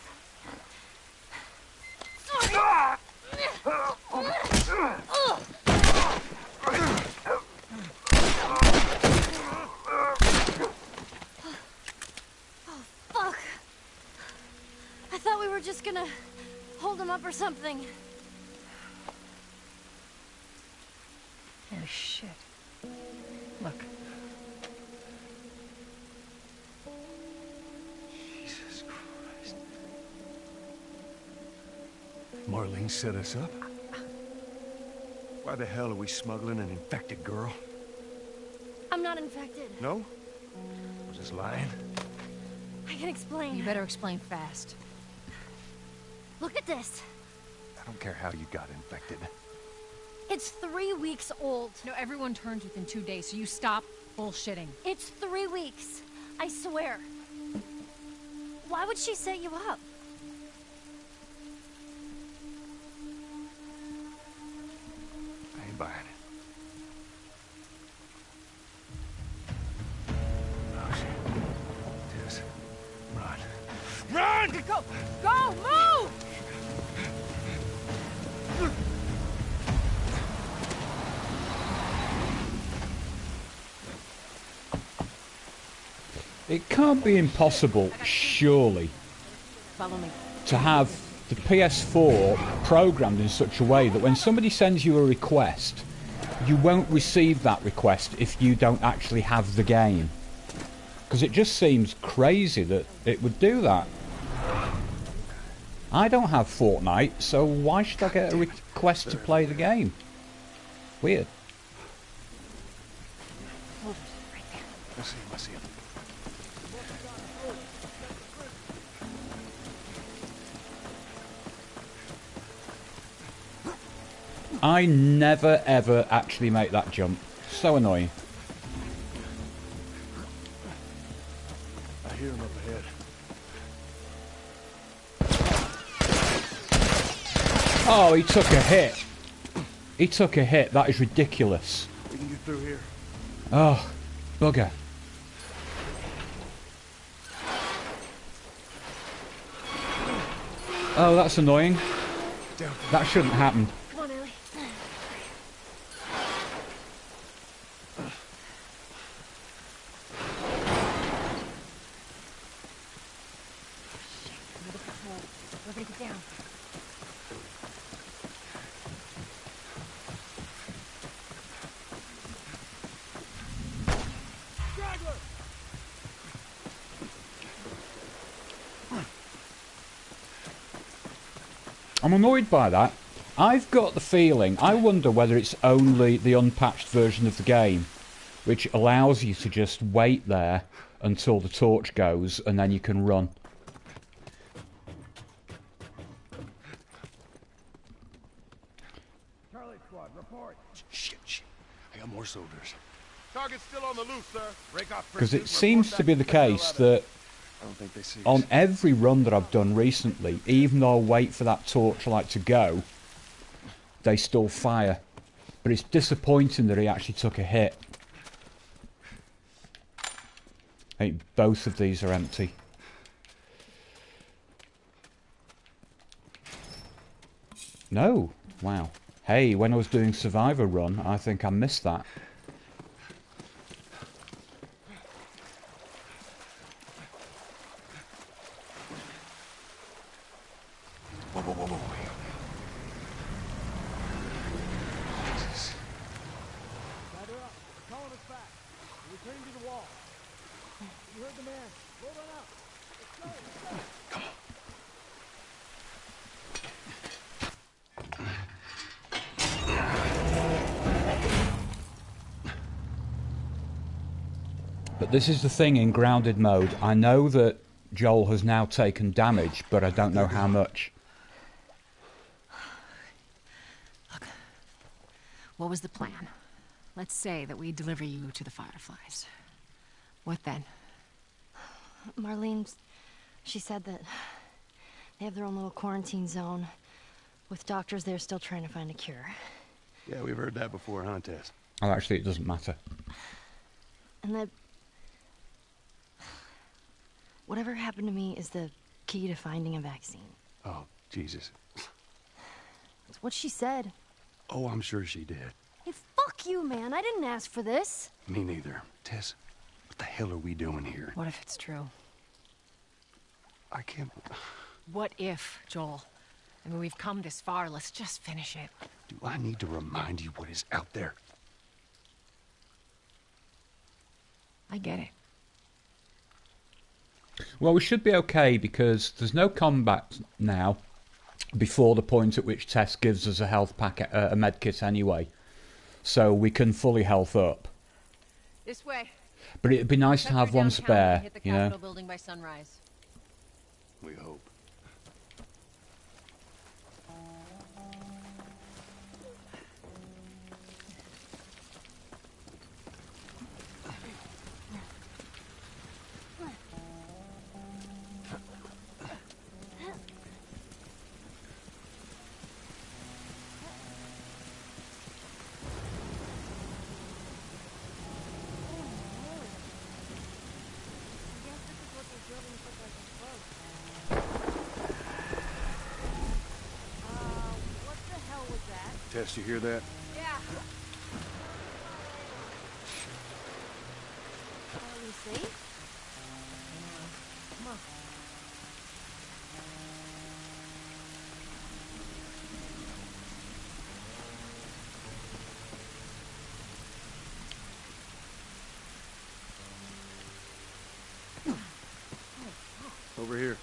Oh, fuck. I thought we were just gonna hold him up or something. Oh, shit. Look. Jesus Christ. Marlene set us up? Why the hell are we smuggling an infected girl? I'm not infected. No? I'm just lying. I can explain. You better explain fast. Look at this. I don't care how you got infected. It's 3 weeks old. No, everyone turns within 2 days, so you stop bullshitting. It's 3 weeks. I swear. Why would she set you up? I ain't buying it. Oh, shit. Tess, run. Run! Go! Go! Move! It can't be impossible, surely, Follow me. to have the PS4 programmed in such a way that when somebody sends you a request, you won't receive that request if you don't actually have the game. Because it just seems crazy that it would do that. I don't have Fortnite, so why should I get a request to play the game? Weird. I see him, I see him. I never ever actually make that jump. So annoying. I hear him up ahead. Oh, he took a hit. He took a hit. That is ridiculous. We can get through here. Oh, bugger. Oh, that's annoying. That shouldn't happen. Come on, Ellie. We're gonna get down. I'm annoyed by that. I've got the feeling, I wonder whether it's only the unpatched version of the game, which allows you to just wait there until the torch goes and then you can run. Charlie Squad, report. Shit. I got more soldiers. Target's still on the loose, sir. Break off. Because it seems to be the case that I don't think they see us. on every run that I've done recently, even though I wait for that torchlight to go, they still fire. But it's disappointing that he actually took a hit. I think both of these are empty. No. Wow. Hey, when I was doing Survivor Run, I think I missed that. Whoa, whoa, whoa, whoa. Jesus. Gather up. They're calling us back. We're returning to the wall. You heard the man. Roll on up. Let's go. Let's go. Come on. But this is the thing in grounded mode. I know that Joel has now taken damage, but I don't know how much. Look, what was the plan? Let's say that we deliver you to the Fireflies. What then? Marlene, she said that they have their own little quarantine zone with doctors there still trying to find a cure. Yeah, we've heard that before, huh, Tess? Oh, actually, it doesn't matter. And that whatever happened to me is the key to finding a vaccine. Oh, Jesus. That's what she said. Oh, I'm sure she did. Hey, fuck you, man. I didn't ask for this. Me neither. Tess, what the hell are we doing here? What if it's true? I can't... What if, Joel? I mean, we've come this far. Let's just finish it. Do I need to remind you what is out there? I get it. Well, we should be okay because there's no combat now before the point at which Tess gives us a health packet, a med kit anyway. So we can fully health up. This way. But it'd be nice to have one spare, hit the you know. Capitol building by sunrise. We hope. Tess, you hear that? Yeah. Are we safe? Come on. Over here.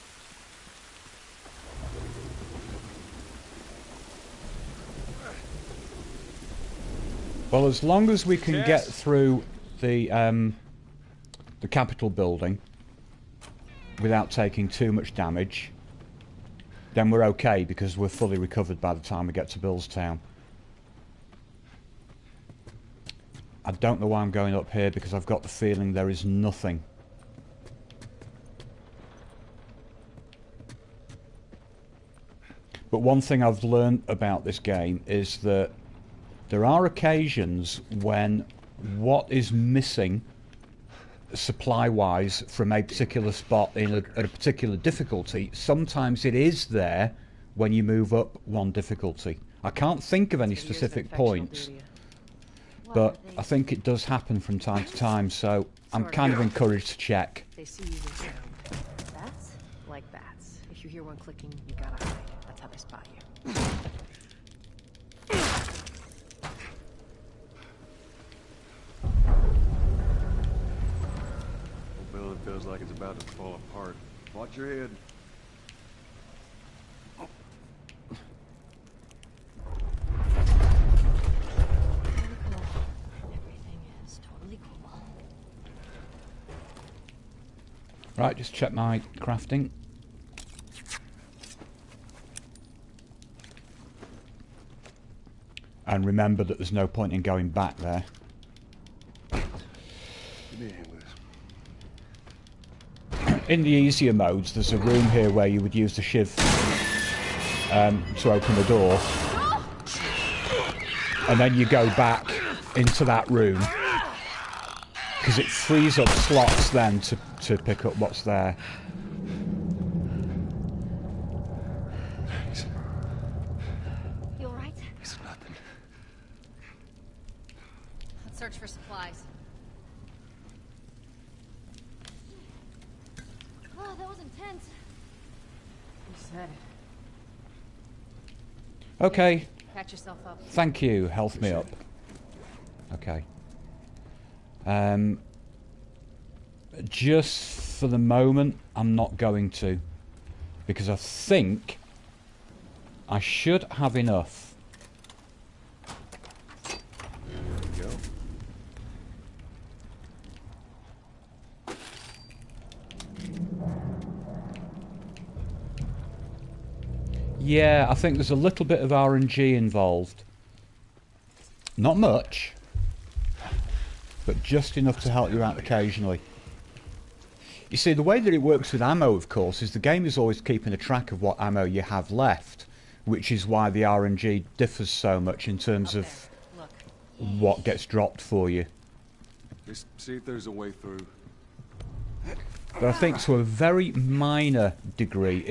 Well, as long as we can get through the Capitol building without taking too much damage, then we're okay because we're fully recovered by the time we get to Billstown. I don't know why I'm going up here because I've got the feeling there is nothing. But one thing I've learned about this game is that there are occasions when what is missing supply-wise from a particular spot at a particular difficulty, sometimes it is there when you move up one difficulty. I can't think of any specific points, but I think it does happen from time to time, so I'm kind of encouraged to check. They see you with sound. Bats? Like bats. If you hear one clicking, you gotta hide. That's how they spot you. Building feels like it's about to fall apart. Watch your head. Everything is totally cool. Right, just check my crafting. And remember that there's no point in going back there. Give me a hand with this. In the easier modes, there's a room here where you would use the shiv to open the door. And then you go back into that room. Because it frees up slots then to pick up what's there. search for supplies. Oh, that was intense. You said it. Okay. Patch yourself up. Thank you. Health me up. Okay. Just for the moment, I'm not going to. Because I think I should have enough. There you go. Yeah, I think there's a little bit of RNG involved. Not much, but just enough to help you out occasionally. You see, the way that it works with ammo, of course, is the game is always keeping a track of what ammo you have left, which is why the RNG differs so much in terms of what gets dropped for you. Just see if there's a way through. But I think to a very minor degree,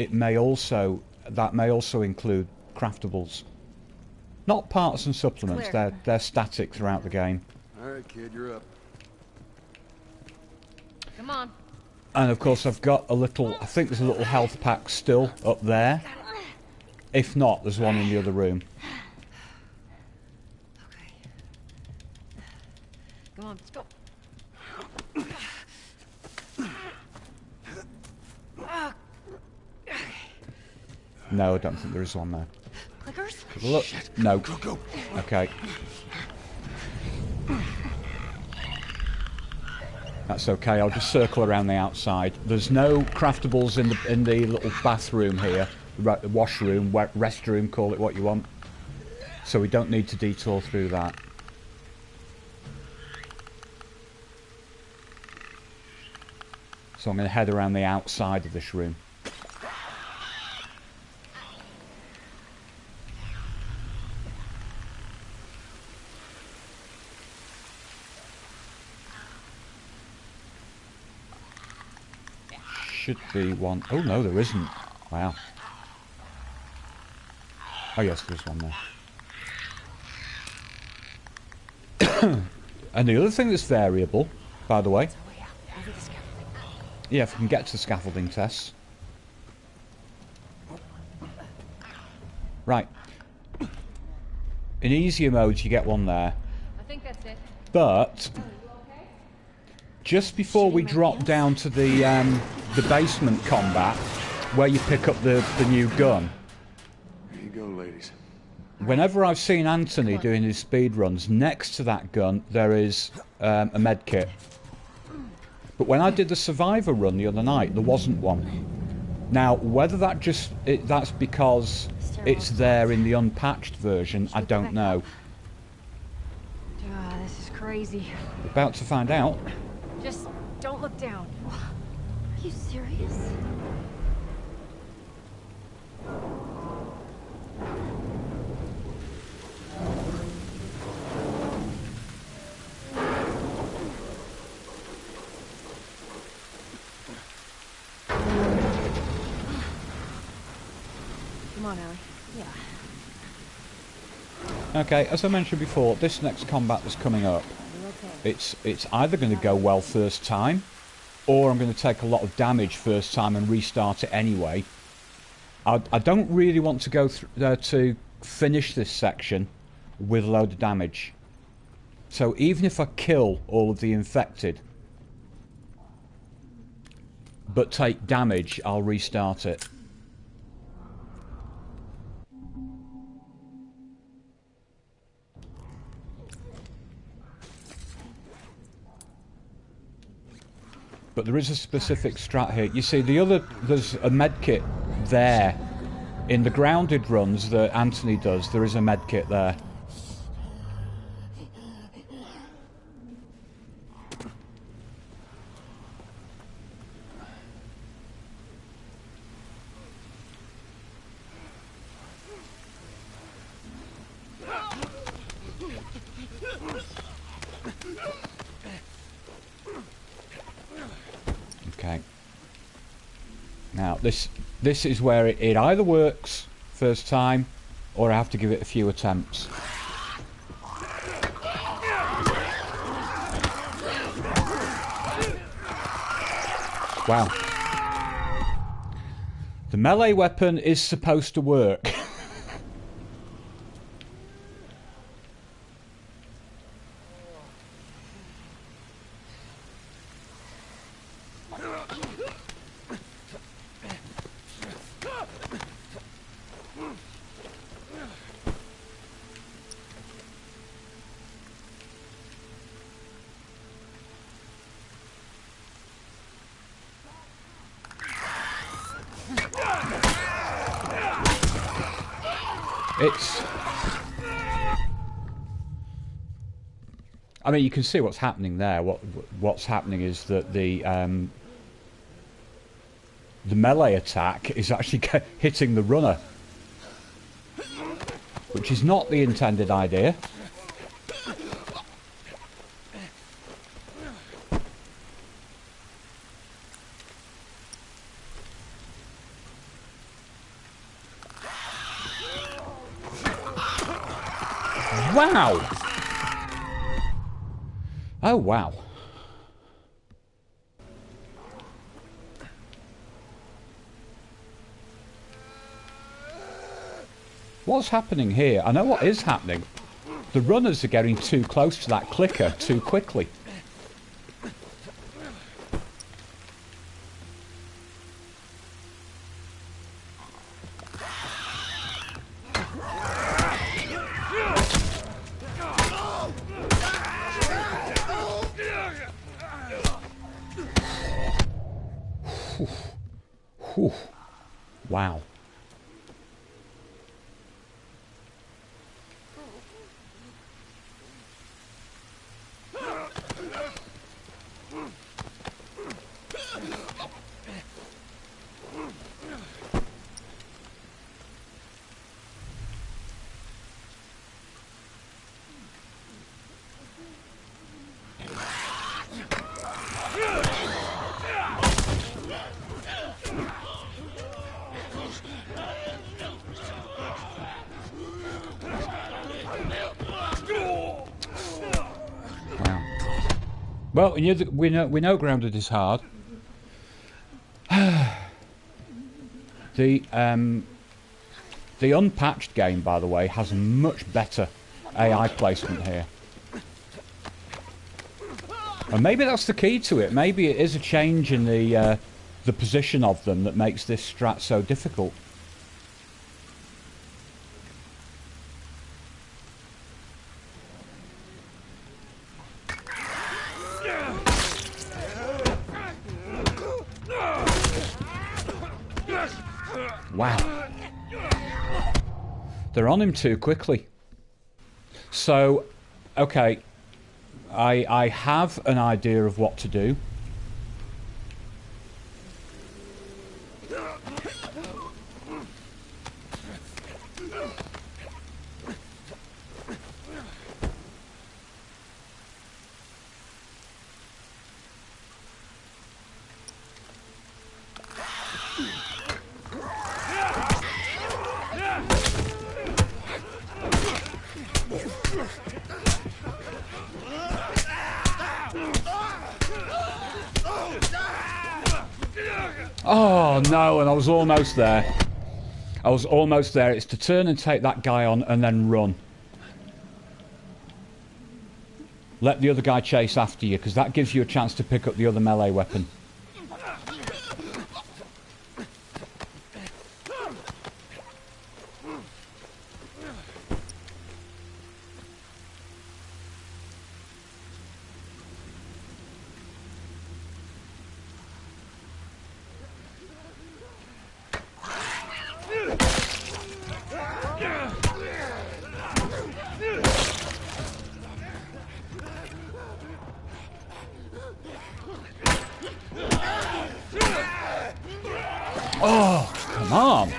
that may also include craftables. Not parts and supplements, they're static throughout the game. Alright, kid, you're up. Come on. And of course I've got a little, I think there's a little health pack still up there. If not, there's one in the other room. Okay. Come on, let's go. No, I don't think there is one there. Clickers? Look, no. Go. Okay. That's okay. I'll just circle around the outside. There's no craftables in the little bathroom here, washroom, restroom, call it what you want. So we don't need to detour through that. So I'm going to head around the outside of this room. Should be one. Oh no, there isn't. Wow. Oh yes, there's one there. And the other thing that's variable, by the way. Yeah, if we can get to the scaffolding tests. Right. In easier modes, you get one there. I think that's it. But just before we drop down to the basement combat, where you pick up the new gun. Here you go, ladies. Whenever I've seen Anthony doing his speed runs, next to that gun there is a med kit. But when I did the Survivor run the other night, there wasn't one. Now, whether that's because it's there in the unpatched version, I don't know. This is crazy. About to find out. Just don't look down. Are you serious? Come on, Ellie. Yeah. Okay, as I mentioned before, this next combat that's coming up, it's either going to go well first time, or I'm going to take a lot of damage first time and restart it anyway. I don't really want to go to finish this section with a load of damage. So even if I kill all of the infected, but take damage, I'll restart it. But there is a specific strat here. You see, there's a medkit there. In the grounded runs that Anthony does, there is a medkit there. Okay. Now this is where it either works first time, or I have to give it a few attempts. Wow. The melee weapon is supposed to work. I mean, you can see what's happening there. What's happening is that the melee attack is actually hitting the runner, which is not the intended idea. Wow! Oh, wow. What's happening here? I know what is happening. The runners are getting too close to that clicker too quickly. Whew. Wow. Well, we know Grounded is hard. The unpatched game, by the way, has a much better AI placement here. And maybe that's the key to it. Maybe it is a change in the position of them that makes this strat so difficult. Wow. They're on him too quickly. So, okay, I have an idea of what to do. Oh no, and I was almost there. I was almost there. It's to turn and take that guy on and then run. Let the other guy chase after you, because that gives you a chance to pick up the other melee weapon. Oh, come on.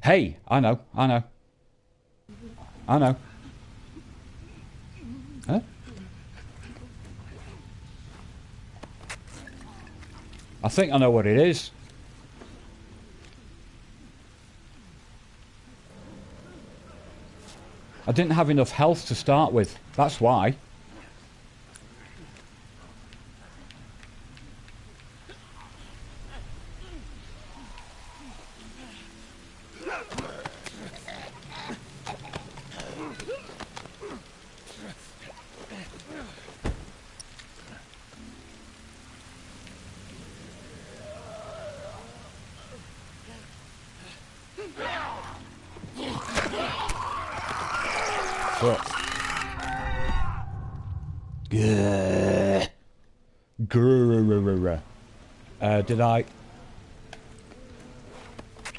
Hey, I know. Huh? I think I know what it is. I didn't have enough health to start with. That's why. fuck. Grrr. Grrr. Did I...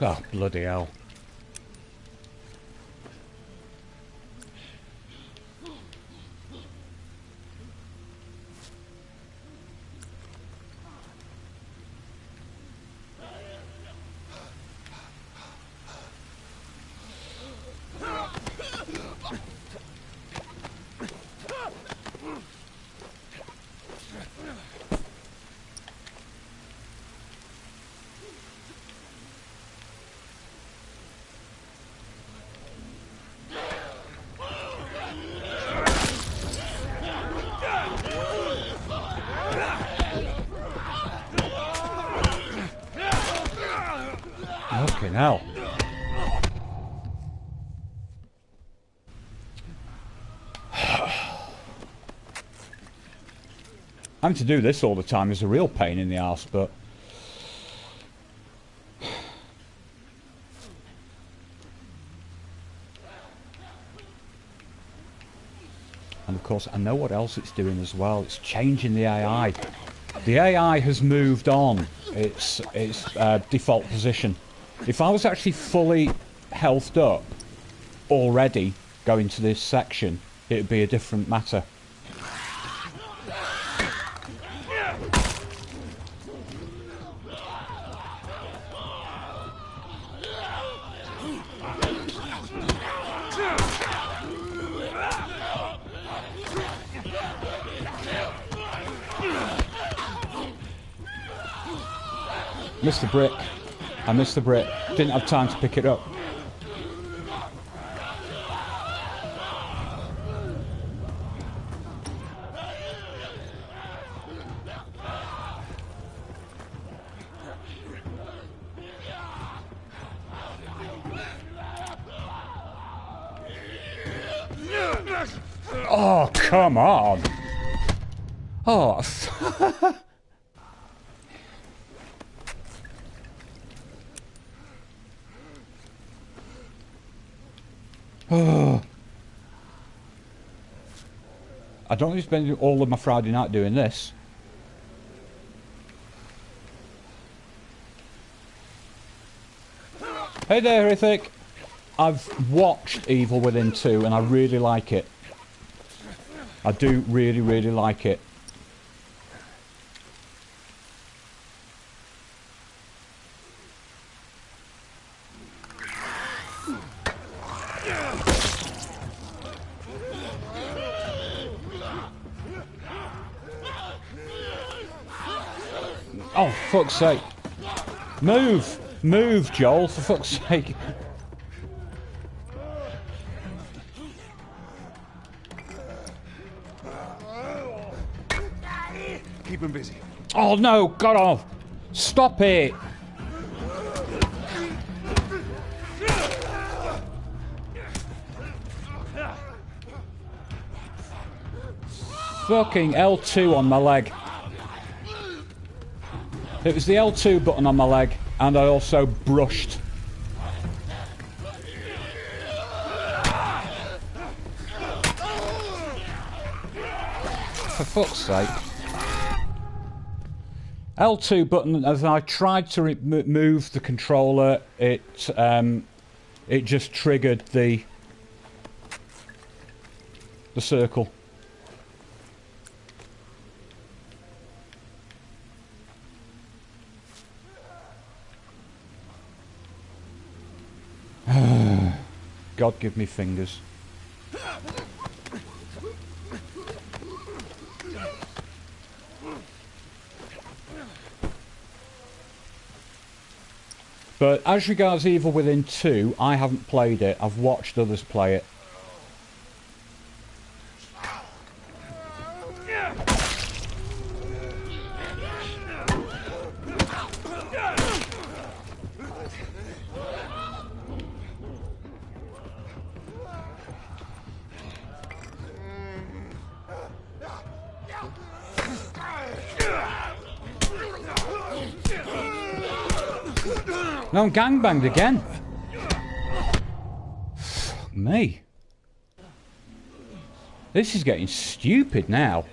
Oh, bloody hell. Fucking hell. Having to do this all the time is a real pain in the arse, but... And of course, I know what else it's doing as well. It's changing the AI. The AI has moved on its default position. If I was actually fully healthed up already going to this section, it would be a different matter. Missed the brick. I missed the brick. Didn't have time to pick it up. Oh, come on. Oh, oh. I don't need to spend all of my Friday night doing this. Hey there, Ithik. I've watched Evil Within 2 and I really like it. I do really, really like it. Oh, fuck's sake. Move! Move, Joel, for fuck's sake. Keep him busy. Oh no, God off! Stop it! Fucking L2 on my leg. It was the L2 button on my leg, and I also brushed. For fuck's sake. L2 button, as I tried to move the controller, it just triggered the circle. God give me fingers. But as regards Evil Within 2, I haven't played it. I've watched others play it. No, I'm gangbanged again. Fuck me. This is getting stupid now.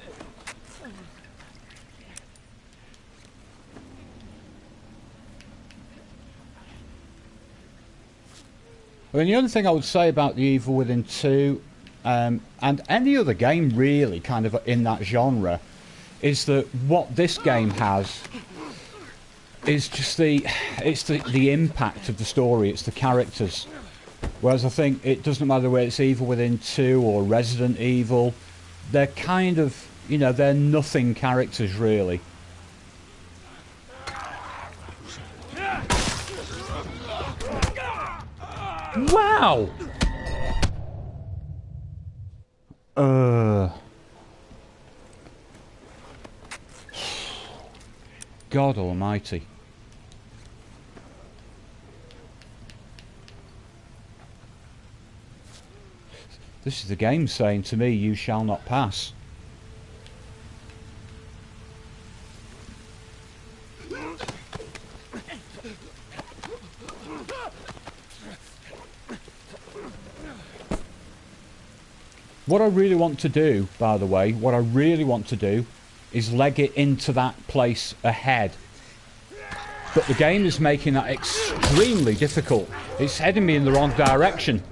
I mean, the only thing I would say about The Evil Within 2, and any other game really kind of in that genre, is that what this game has is just the impact of the story, it's the characters. Whereas I think it doesn't matter whether it's Evil Within 2 or Resident Evil, they're kind of, you know, they're nothing characters really. Wow! God almighty. This is the game saying to me, you shall not pass. What I really want to do, by the way, what I really want to do is leg it into that place ahead. But the game is making that extremely difficult. It's heading me in the wrong direction.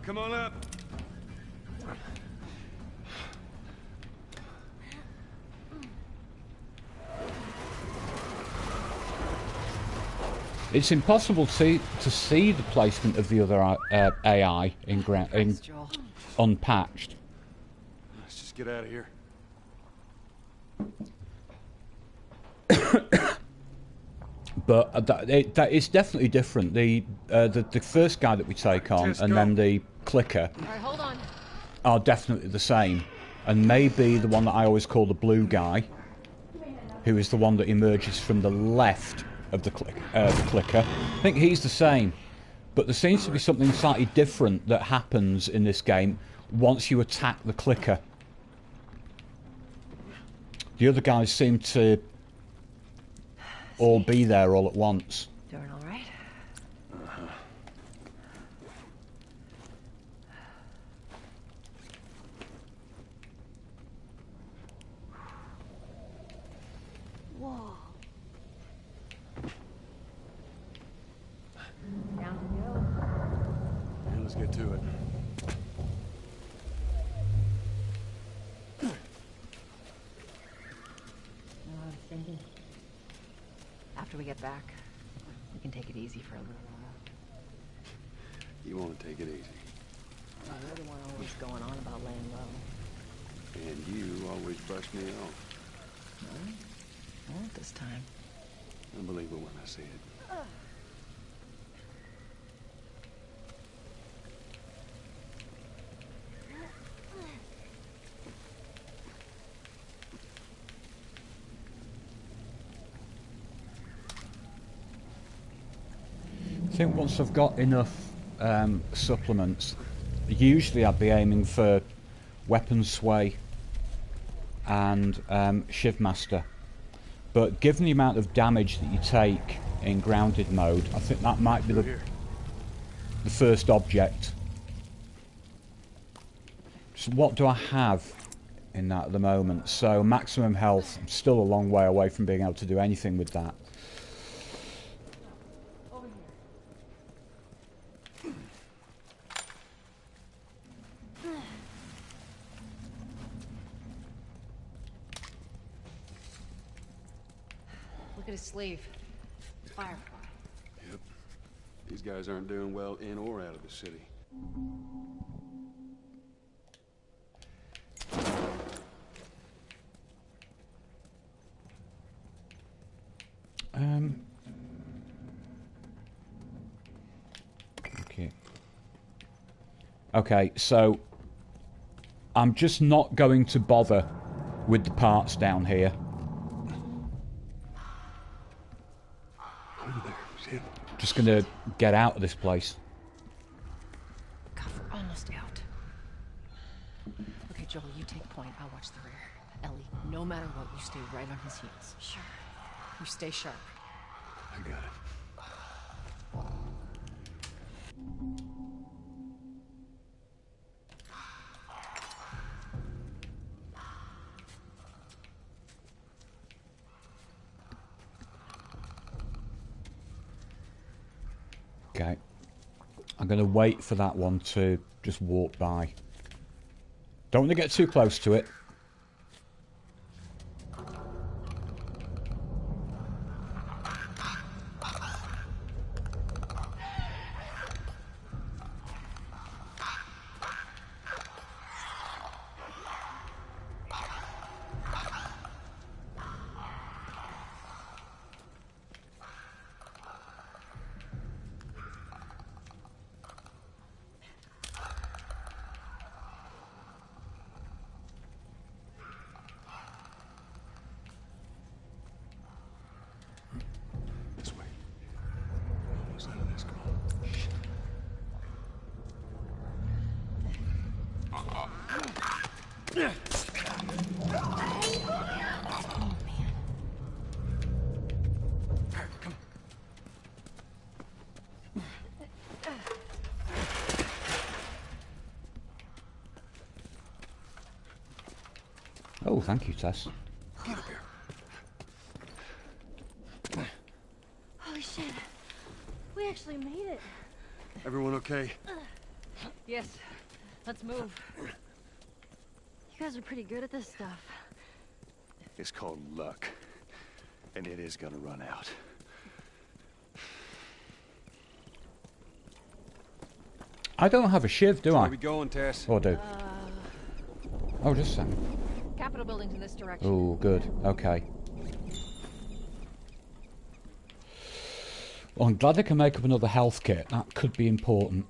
Come on up. It's impossible to see the placement of the other AI in unpatched. Let's just get out of here. But that is definitely different. The first guy that we take on and then the clicker are definitely the same. And maybe the one that I always call the blue guy, who is the one that emerges from the left of the clicker, I think he's the same. But there seems to be something slightly different that happens in this game once you attack the clicker. The other guys seem to all be there all at once. Doing all right? Whoa. Down to go. And let's get to it. I was thinking, after we get back, we can take it easy for a little while. You want to take it easy. You're the one always going on about laying low. And you always brush me off. No, I won't this time. I believe it when I see it. I think once I've got enough supplements, usually I'd be aiming for weapon sway and Shiv Master. But given the amount of damage that you take in grounded mode, I think that might be the first object. So what do I have in that at the moment? So maximum health, I'm still a long way away from being able to do anything with that. Look at his sleeve. Firefly. Yep. These guys aren't doing well in or out of the city. Okay. Okay, so I'm just not going to bother with the parts down here. Just gonna get out of this place. God, we're almost out. Okay, Joel, you take point. I'll watch the rear. Ellie, no matter what, you stay right on his heels. Sure. You stay sharp. I got it. Okay. I'm going to wait for that one to just walk by. Don't want to get too close to it. Oh, thank you, Tess. Get up here. Holy shit. We actually made it. Everyone okay? Yes. Let's move. You guys are pretty good at this stuff. It's called luck. And it is gonna run out. I don't have a shiv, do I? Where we going, Tess? Or do? Oh, just a second. Capitol building's in this direction. Oh, good. Okay. Well, I'm glad I can make up another health kit. That could be important.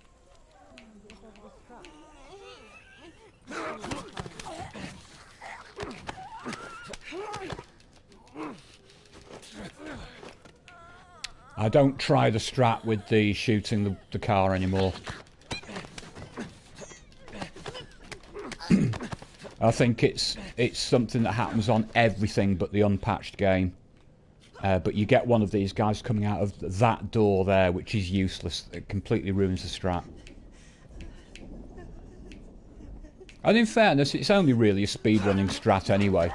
I don't try the strat with the shooting the car anymore. I think it's something that happens on everything but the unpatched game. But you get one of these guys coming out of that door there, which is useless. It completely ruins the strat. And in fairness, it's only really a speedrunning strat anyway.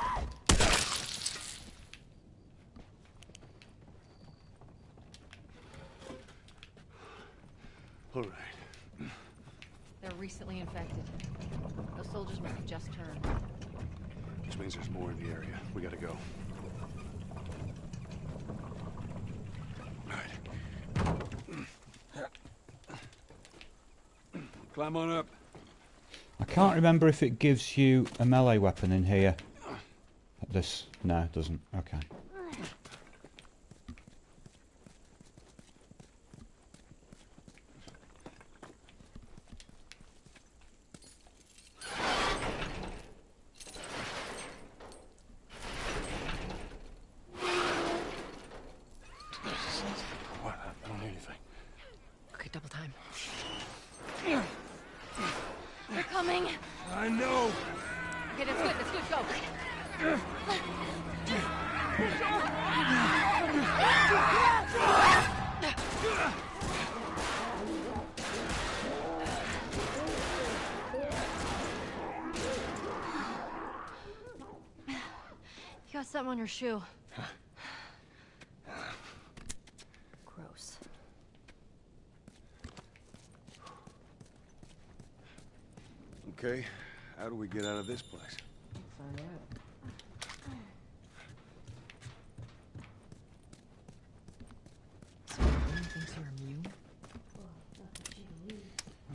All right. They're recently infected. Those soldiers must have just turned. Which means there's more in the area. We gotta go. Climb on up. I can't remember if it gives you a melee weapon in here. This... no, it doesn't. Okay. What? I don't hear anything. Okay, double time. They're coming. I know. Okay, that's good. That's good. Go. You got something on your shoe. Gross. Okay, how do we get out of this place? Find out.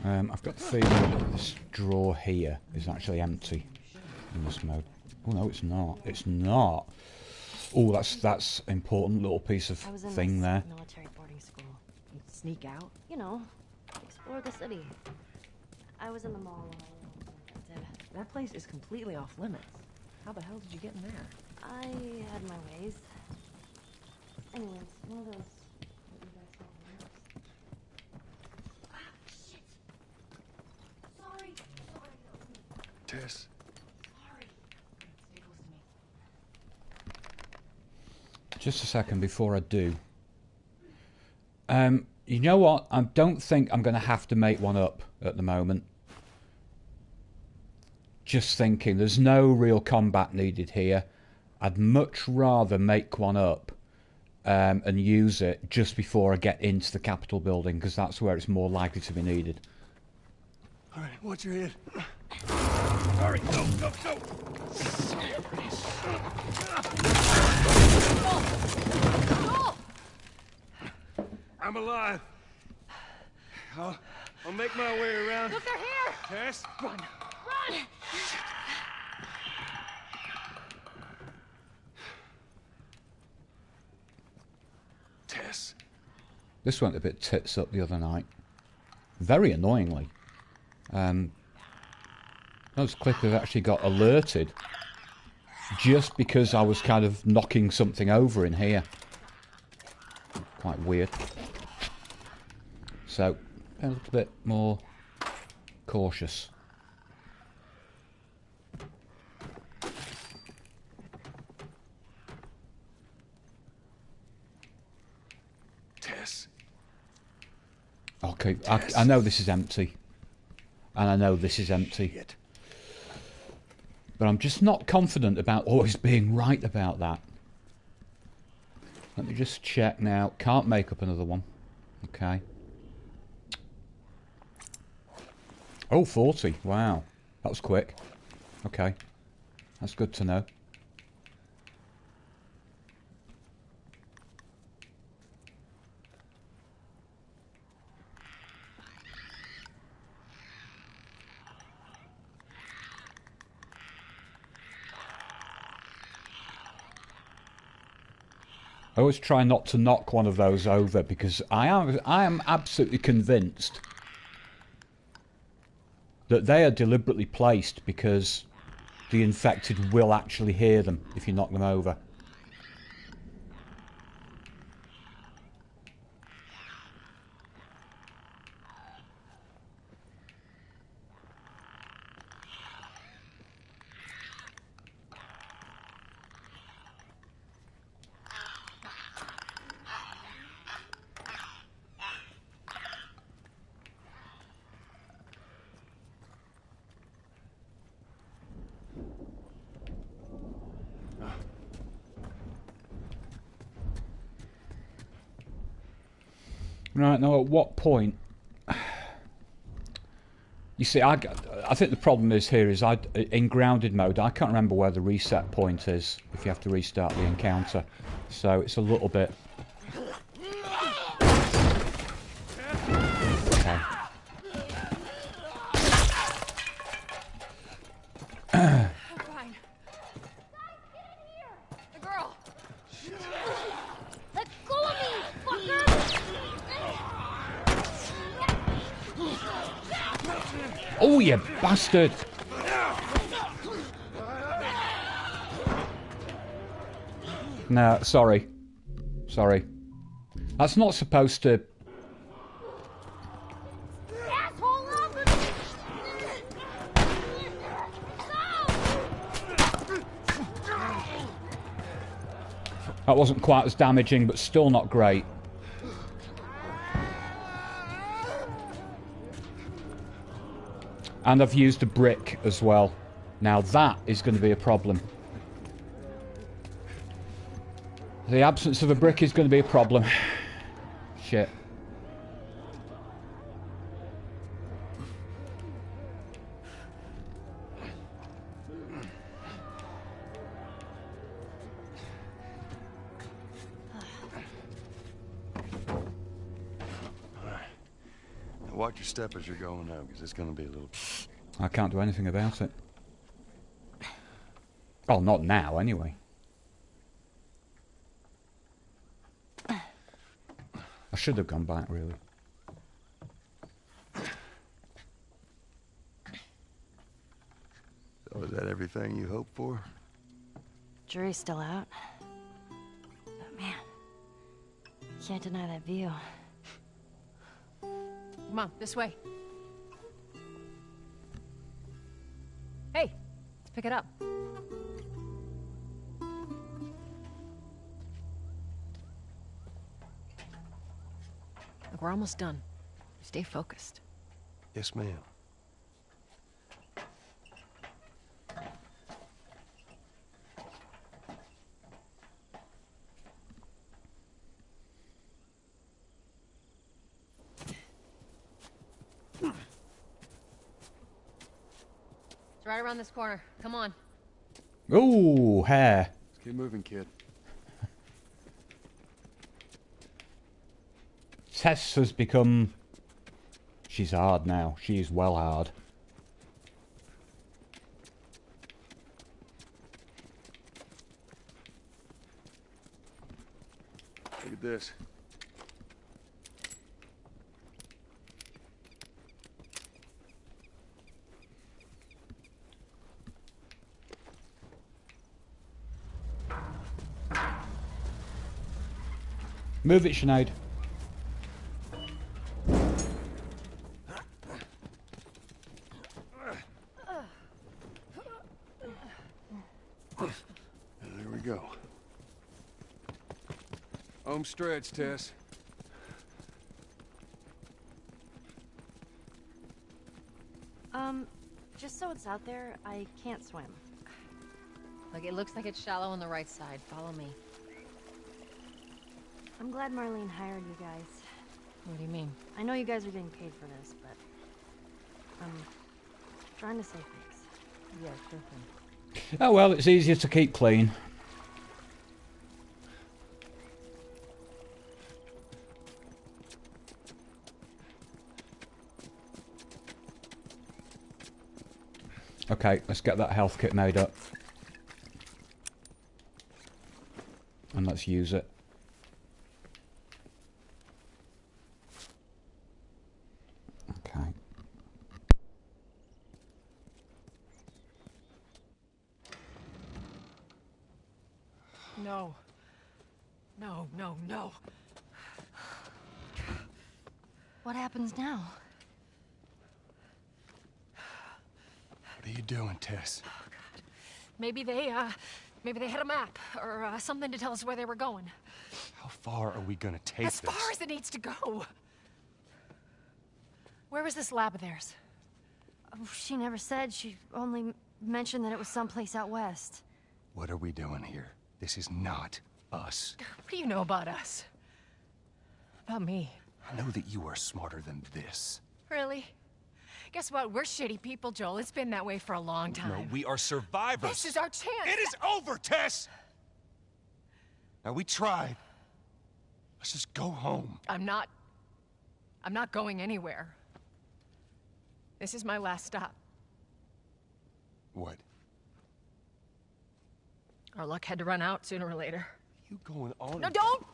I've got the feeling that this drawer here is actually empty in this mode. Oh no, it's not. It's not. Oh, that's important little piece of thing there. Military boarding school. You'd sneak out? You know, explore the city. I was in the mall while That place is completely off limits. How the hell did you get in there? I had my ways. Anyways, one of those. Tess. Just a second before I do. You know what? I don't think I'm going to have to make one up at the moment. Just thinking, there's no real combat needed here. I'd much rather make one up and use it just before I get into the Capitol building, because that's where it's more likely to be needed. All right, watch your head. Sorry, go, go, go! I'm alive. I'll make my way around. Look, they're here! Tess? Run! Run! Tess. This went a bit tits up the other night. Very annoyingly. Those clippers actually got alerted just because I was kind of knocking something over in here. Quite weird. So, a little bit more cautious. Tess. Okay, I know this is empty. And I know this is empty. Shit. But I'm just not confident about always being right about that. Let me just check now. Can't make up another one. Okay. Oh, 40. Wow. That was quick. Okay. That's good to know. I always try not to knock one of those over because I am absolutely convinced that they are deliberately placed because the infected will actually hear them if you knock them over. Right, now at what point... You see, I think the problem is here is in grounded mode, I can't remember where the reset point is if you have to restart the encounter. So it's a little bit... Okay. Fine. The girl. Let go of me, fucker! Oh, you bastard! No, sorry. Sorry. That's not supposed to... That wasn't quite as damaging, but still not great. And I've used a brick as well. Now that is going to be a problem. The absence of a brick is going to be a problem. Shit. watch your step as you're going out, because it's going to be a little... I can't do anything about it. Oh, not now, anyway. I should have gone back, really. So is that everything you hoped for? Jury's still out. But man, can't deny that view. Come on, this way. Hey, let's pick it up. Look, we're almost done. Stay focused. Yes, ma'am. It's right around this corner. Come on. Ooh, hair. Let's keep moving, kid. Tess has become... She's hard now. She's well hard. Look at this. Move it, Sinead. There we go. Home stretch, Tess. Just so it's out there, I can't swim. Look, it looks like it's shallow on the right side. Follow me. I'm glad Marlene hired you guys. What do you mean? I know you guys are getting paid for this, but I'm trying to save face. Yeah, sure thing. Oh well, it's easier to keep clean. Okay, let's get that health kit made up. And let's use it. Okay. No. No, no, no. What happens now? What are you doing, Tess? Oh, God. Maybe they had a map or something to tell us where they were going. How far are we gonna take As far as it needs to go. Where was this lab of theirs? Oh, she never said. She only mentioned that it was someplace out west. What are we doing here? This is not us. What do you know about us? About me? I know that you are smarter than this. Really? Guess what? We're shitty people, Joel. It's been that way for a long time. No, we are survivors. This is our chance. It is over, Tess! Now, we tried. Let's just go home. I'm not going anywhere. This is my last stop. What? Our luck had to run out sooner or later. You going on? No, don't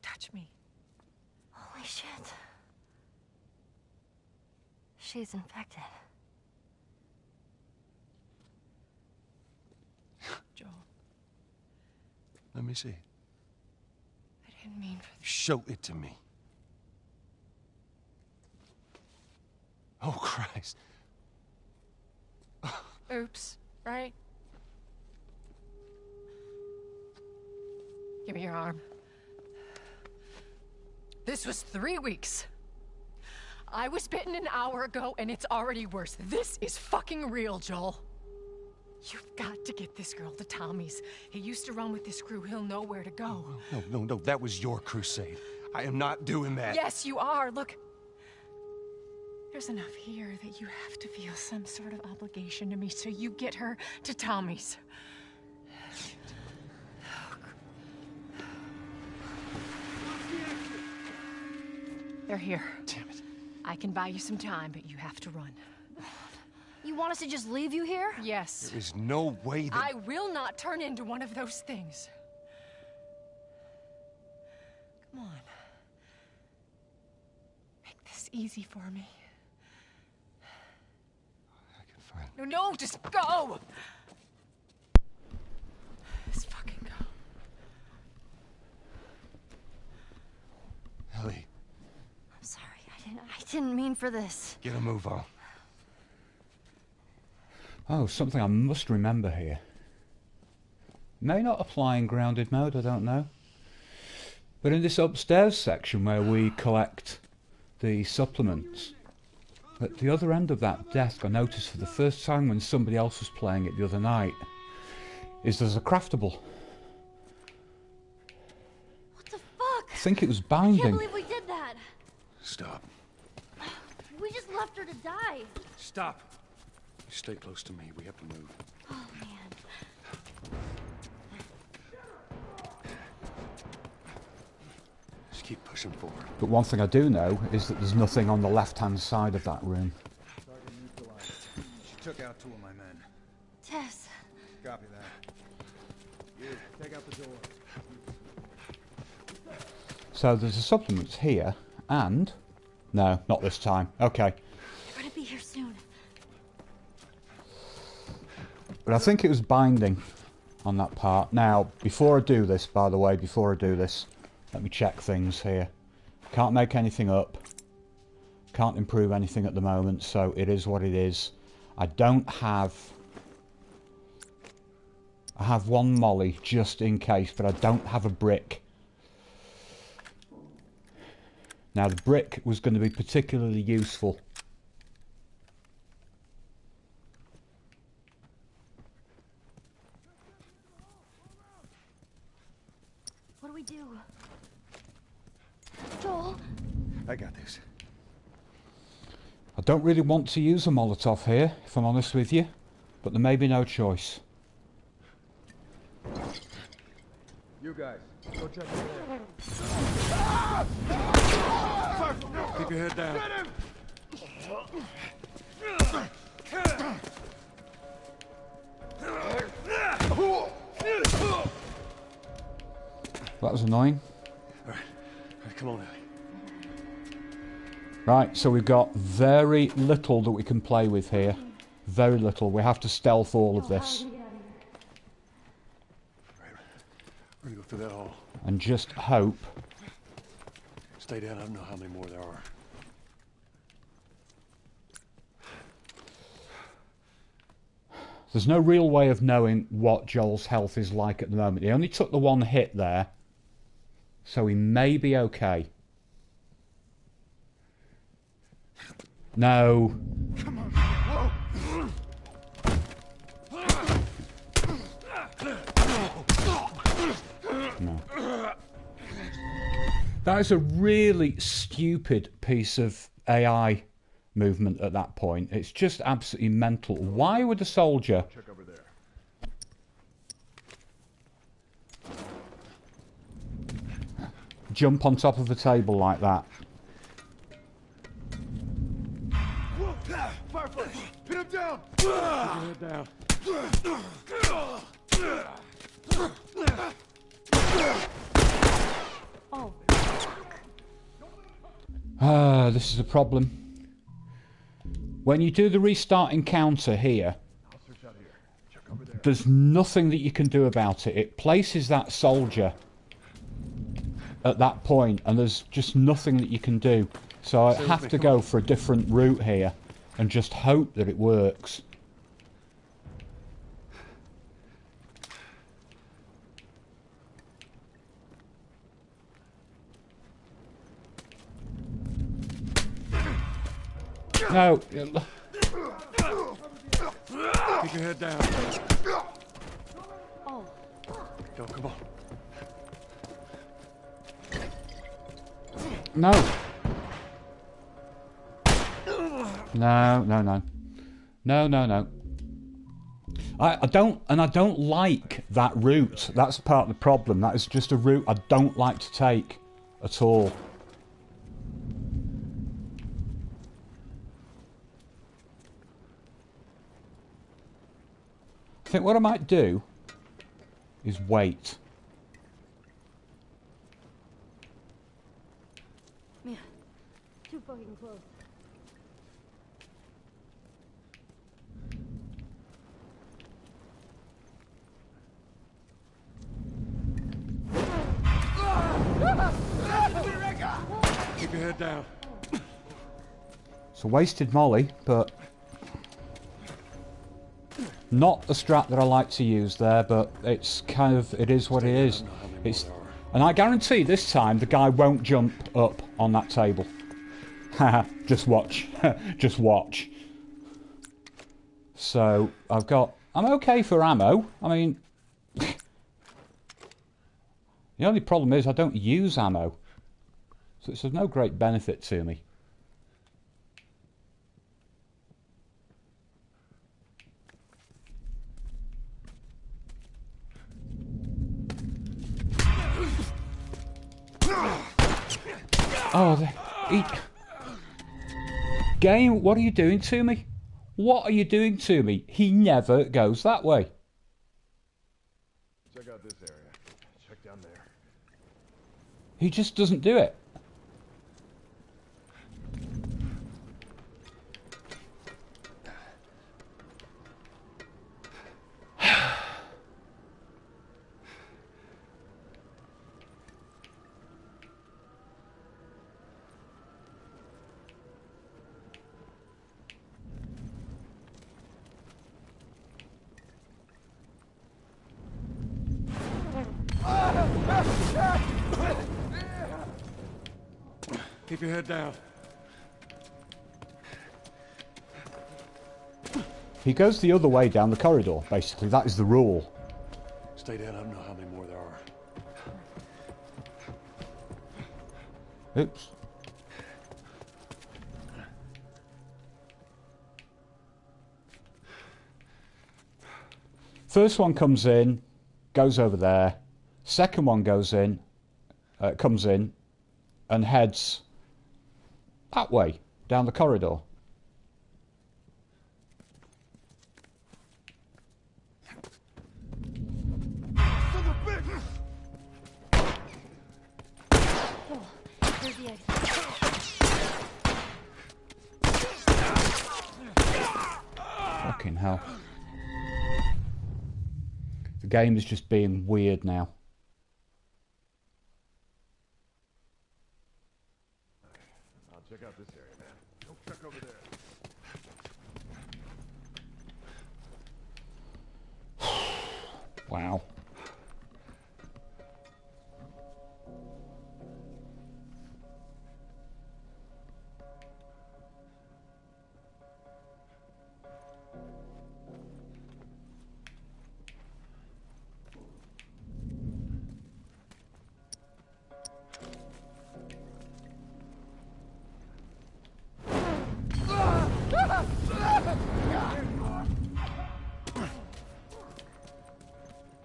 touch me. Holy shit. She's infected. Joel. Let me see. I didn't mean for this. Show it to me. Oh, Christ. Oops, right? Give me your arm. This was 3 weeks. I was bitten an hour ago, and it's already worse. This is fucking real, Joel. You've got to get this girl to Tommy's. He used to run with this crew. He'll know where to go. No. That was your crusade. I am not doing that. Yes, you are. Look. There's enough here that you have to feel some sort of obligation to me, so you get her to Tommy's. They're here. Damn it. I can buy you some time, but you have to run. You want us to just leave you here? Yes. There is no way that... I will not turn into one of those things. Come on. Make this easy for me. I can find... No, just go! Just fucking go. Ellie. I'm sorry, I didn't mean for this. Get a move on. Oh, something I must remember here. May not apply in grounded mode, I don't know. But in this upstairs section where we collect the supplements, at the other end of that desk, I noticed for the first time when somebody else was playing it the other night, is there's a craftable. What the fuck? I think it was I binding. can't believe we did that. Stop. We just left her to die. Stop. Stay close to me. We have to move. Oh, man. Just keep pushing forward. But one thing I do know is that there's nothing on the left-hand side of that room. Target neutralized. She took out 2 of my men. Tess. Copy that. You, take out the door. So there's the supplements here, and... No, not this time. Okay. We're gonna be here soon. But I think it was binding on that part. Now, before I do this, by the way, let me check things here. Can't make anything up. Can't improve anything at the moment, so it is what it is. I have one molly, just in case, but I don't have a brick. Now, the brick was going to be particularly useful. What do we do? Joel? I got this. I don't really want to use a Molotov here, if I'm honest with you, but there may be no choice. You guys, go check it out. Keep your head down. That was annoying. All right, come on, Ellie. Right, so we've got very little that we can play with here. Very little. We have to stealth all of this. We're gonna go through that hall. And just hope. Stay down. I don't know how many more there are. There's no real way of knowing what Joel's health is like at the moment. He only took the one hit there, so he may be okay. No. Come on. No. That is a really stupid piece of AI movement at that point. It's just absolutely mental. Why would a soldier... Check over there. jump on top of a table like that? Firefly, pin him down. Keep your head down. Oh. This is a problem. When you do the restart encounter here, there's nothing that you can do about it. It places that soldier at that point, and there's just nothing that you can do. So I have to go for a different route here and just hope that it works. No. Keep your head down. Oh. Go, come on. No. No, no, no. No, no, no. I don't like that route. That's part of the problem. That is just a route I don't like to take at all. I think what I might do is wait. Man, too fucking close. Keep your head down. It's a wasted molly, but not a strat that I like to use there, but it's kind of, it is what it is. And I guarantee this time the guy won't jump up on that table. Haha, just watch. Just watch. So, I'm okay for ammo. I mean, the only problem is I don't use ammo. So it's of no great benefit to me. Oh, game, what are you doing to me? What are you doing to me? He never goes that way. Check out this area. Check down there. He just doesn't do it. Keep your head down. He goes the other way down the corridor, basically. That is the rule. Stay down. I don't know how many more there are. Oops. First one comes in, goes over there. Second one goes in, comes in, and heads that way, down the corridor. Fucking hell. The game is just being weird now. I'll check out this area, man. Don't check over there. Wow.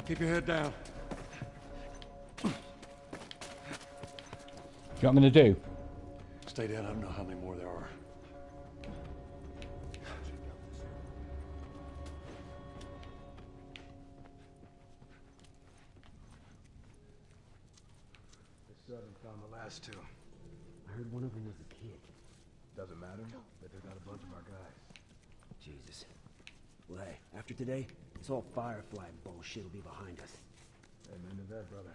Keep your head down. You know what I'm going to do? Stay down. I don't know how many more there are. They still haven't found the last two. I heard one of them was a kid. Doesn't matter. But they got a bunch of our guys. Jesus. Well, hey, after today, this whole Firefly bullshit will be behind us. Amen to that, brother.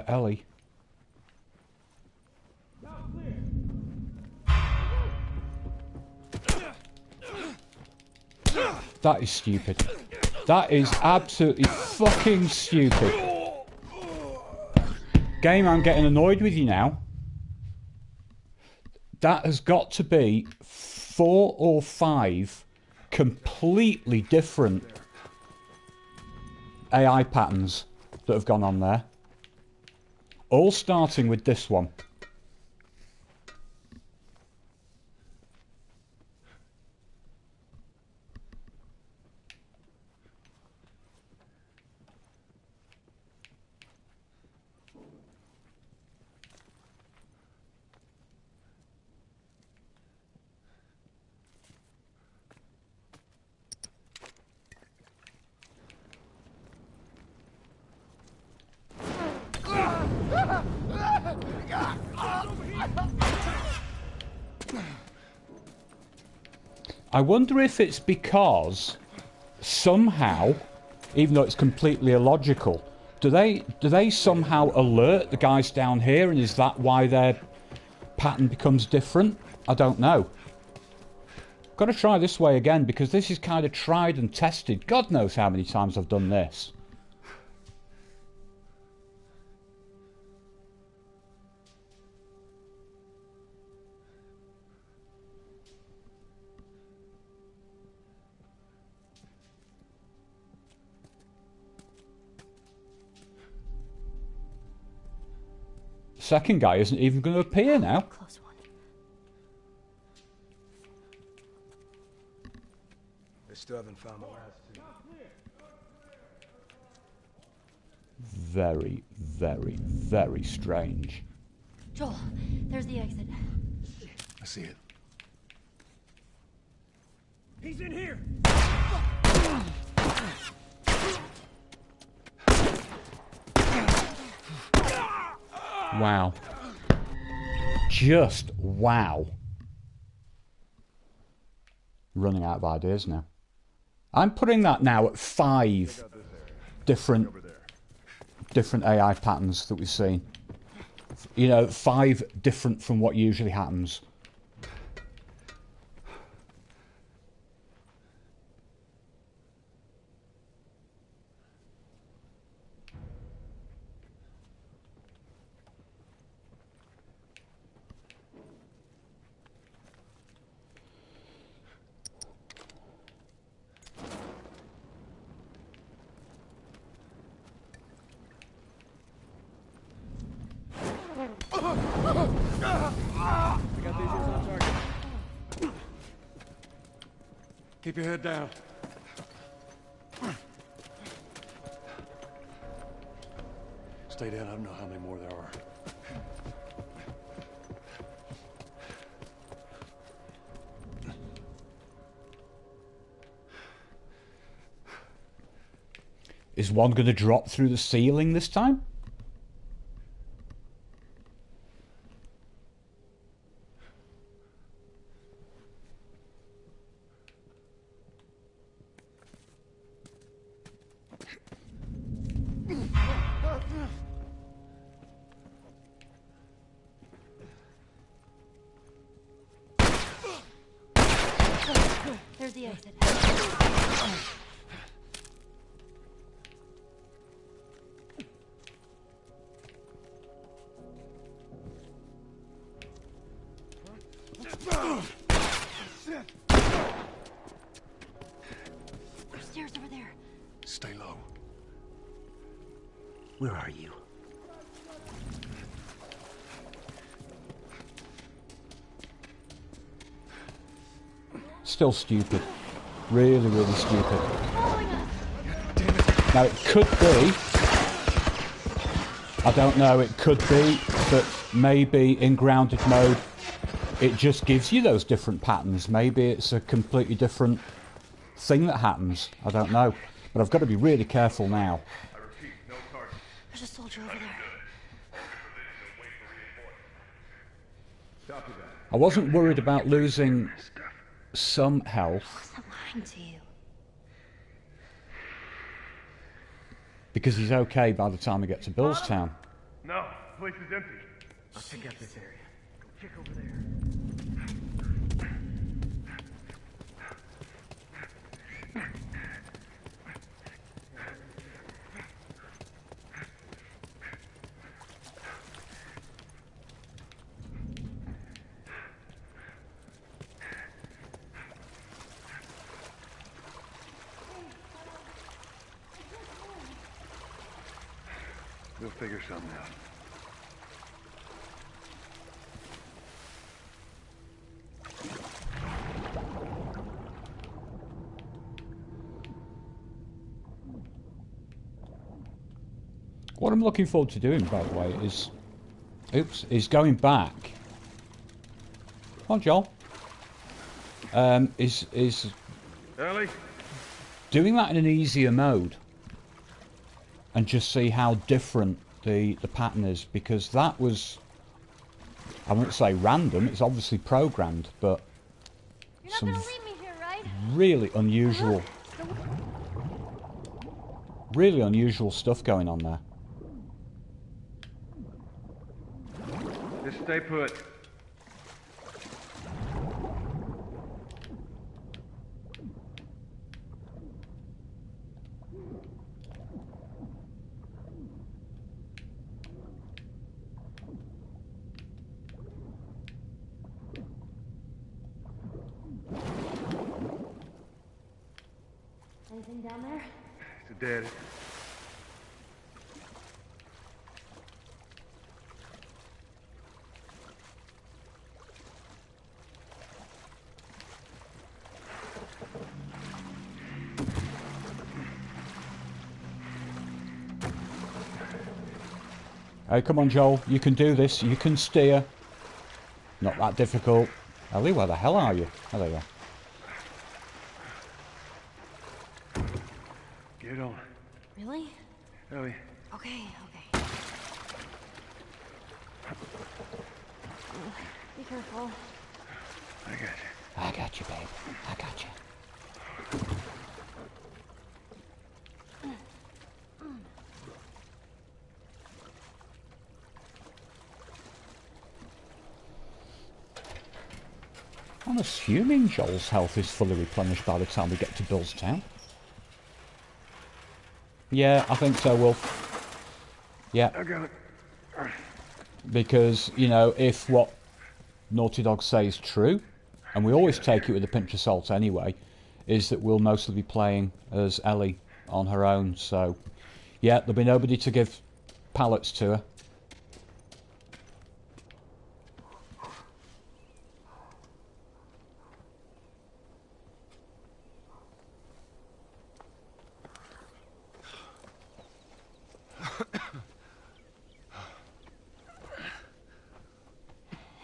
Ellie. That is stupid. That is absolutely fucking stupid. Game, I'm getting annoyed with you now. That has got to be 4 or 5 completely different AI patterns that have gone on there. All starting with this one. I wonder if it's because somehow, even though it's completely illogical, do they somehow alert the guys down here, and is that why their pattern becomes different? I don't know. Got to try this way again, because this is kind of tried and tested. God knows how many times I've done this. Second guy isn't even going to appear now. Close one. They still haven't found the last two. Very, very, very strange. Joel, there's the exit. I see it. He's in here! Wow. Just wow. Running out of ideas now. I'm putting that now at 5 different AI patterns that we've seen. You know, 5 different from what usually happens. Keep your head down. Stay down. I don't know how many more there are. Is one going to drop through the ceiling this time? There's the exit. There's stairs over there. Stay low. Where are you? Still stupid. Really, really stupid. Now it could be, I don't know, it could be that maybe in grounded mode it just gives you those different patterns. Maybe it's a completely different thing that happens. I don't know. But I've got to be really careful now. There's a soldier over there. I wasn't worried about losing some health. I'm lying to you. Because he's okay by the time we get to Billstown. No, the place is empty. I'll check out this area. Go check over there. We'll figure something out. What I'm looking forward to doing, by the way, is going back. Oh, Joel. Is Ellie? doing that in an easier mode. And just see how different the pattern is, because that was I wouldn't say random, it's obviously programmed, but some really unusual stuff going on there. Just stay put. Anything down there? It's dead. Hey, come on, Joel. You can do this. You can steer. Not that difficult. Ellie, where the hell are you? Oh, there you are. Get on. Really? Ellie. Okay, okay. Be careful. I got you. I got you, babe. I got you. I'm assuming Joel's health is fully replenished by the time we get to Billstown. Yeah, I think so, Wolf. Yeah. I got it. Because, you know, if what Naughty Dog say is true, and we always take it with a pinch of salt anyway, is that we'll mostly be playing as Ellie on her own, so yeah, there'll be nobody to give pallets to her.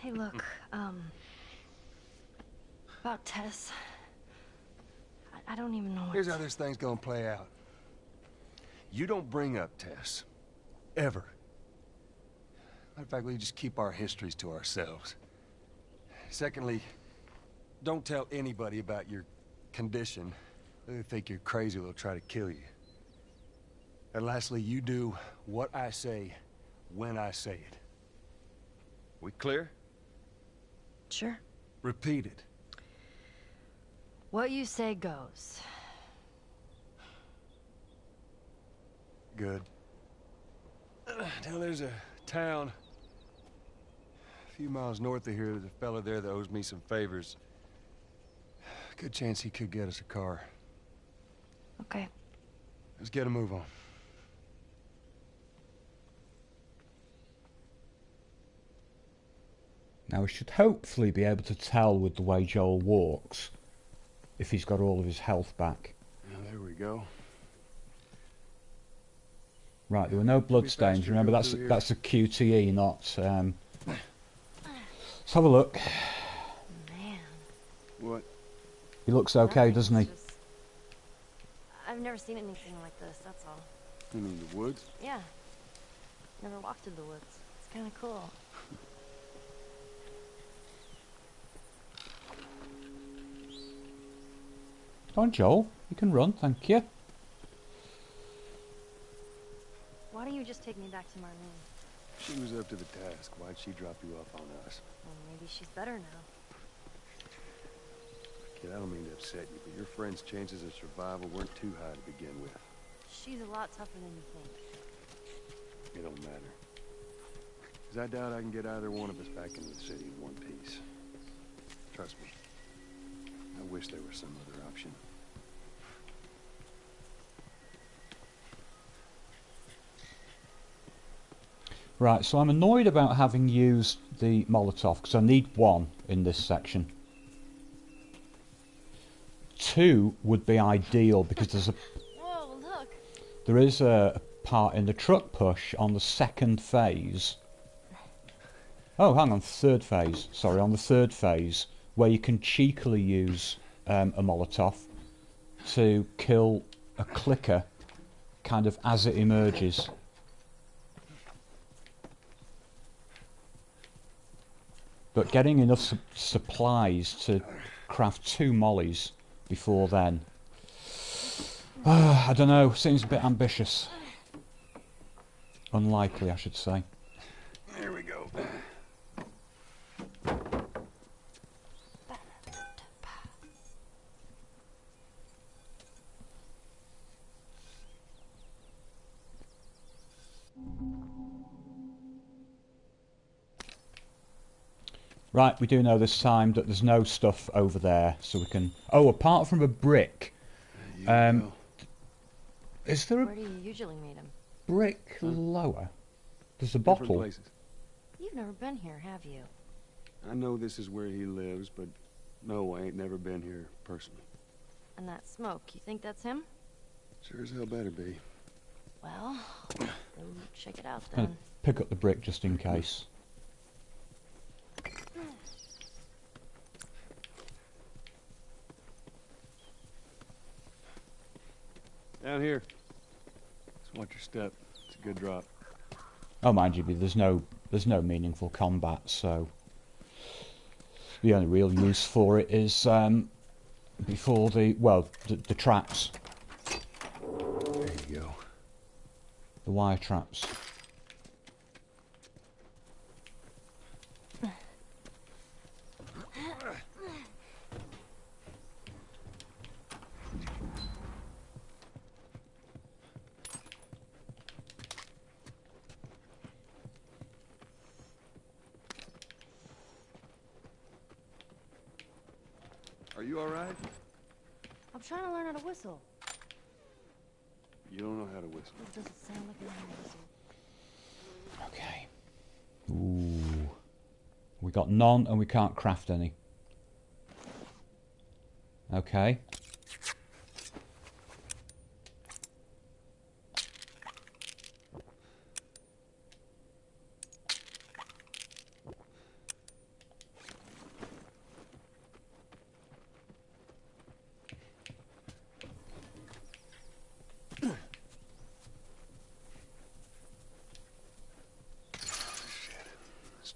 Hey, look, about Tess. I don't even know. Here's how this thing's gonna play out. You don't bring up Tess. Ever. Matter of fact, we just keep our histories to ourselves. Secondly, don't tell anybody about your condition. They think you're crazy, they'll try to kill you. And lastly, you do what I say, when I say it. We clear? Sure. Repeat it. What you say goes. Good. Now there's a town a few miles north of here. There's a fella there that owes me some favors. Good chance he could get us a car. Okay. Let's get a move on. Now we should hopefully be able to tell with the way Joel walks if he's got all of his health back. There we go. Right, there were no bloodstains. Remember, that's a QTE, not. Let's have a look. Man. What? He looks okay, doesn't he? I've never seen anything like this, that's all. You mean the woods? Yeah. Never walked in the woods. It's kind of cool. Come on, Joel. You can run, thank you. Why don't you just take me back to Marlene? She was up to the task. Why'd she drop you off on us? Well, maybe she's better now. Kid, I don't mean to upset you, but your friend's chances of survival weren't too high to begin with. She's a lot tougher than you think. It don't matter. Because I doubt I can get either one of us back into the city in one piece. Trust me. I wish there was some other option. Right, so I'm annoyed about having used the Molotov, because I need one in this section. 2 would be ideal, because Whoa, look! there is a part in the truck push on the second phase. Oh, hang on, third phase. Sorry, on the third phase, where you can cheekily use a Molotov to kill a clicker kind of as it emerges. But getting enough supplies to craft 2 mollies before then, I don't know, seems a bit ambitious. Unlikely, I should say. There we go. Right, we do know this time that there's no stuff over there, so we can... Oh, apart from a brick. Is there a Where do you usually meet him? brick lower? There's a bottle. Places. You've never been here, have you? I know this is where he lives, but no, I ain't never been here personally. And that smoke, you think that's him? Sure as hell better be. Well, go check it out Gonna then. pick up the brick just in case. Down here. Just watch your step. It's a good drop. Oh, mind you, there's no meaningful combat, so the only real use for it is before the traps. There you go. The wire traps. Are you alright? I'm trying to learn how to whistle. You don't know how to whistle. It doesn't sound like I know how to whistle. Okay. Ooh. We got none and we can't craft any. Okay.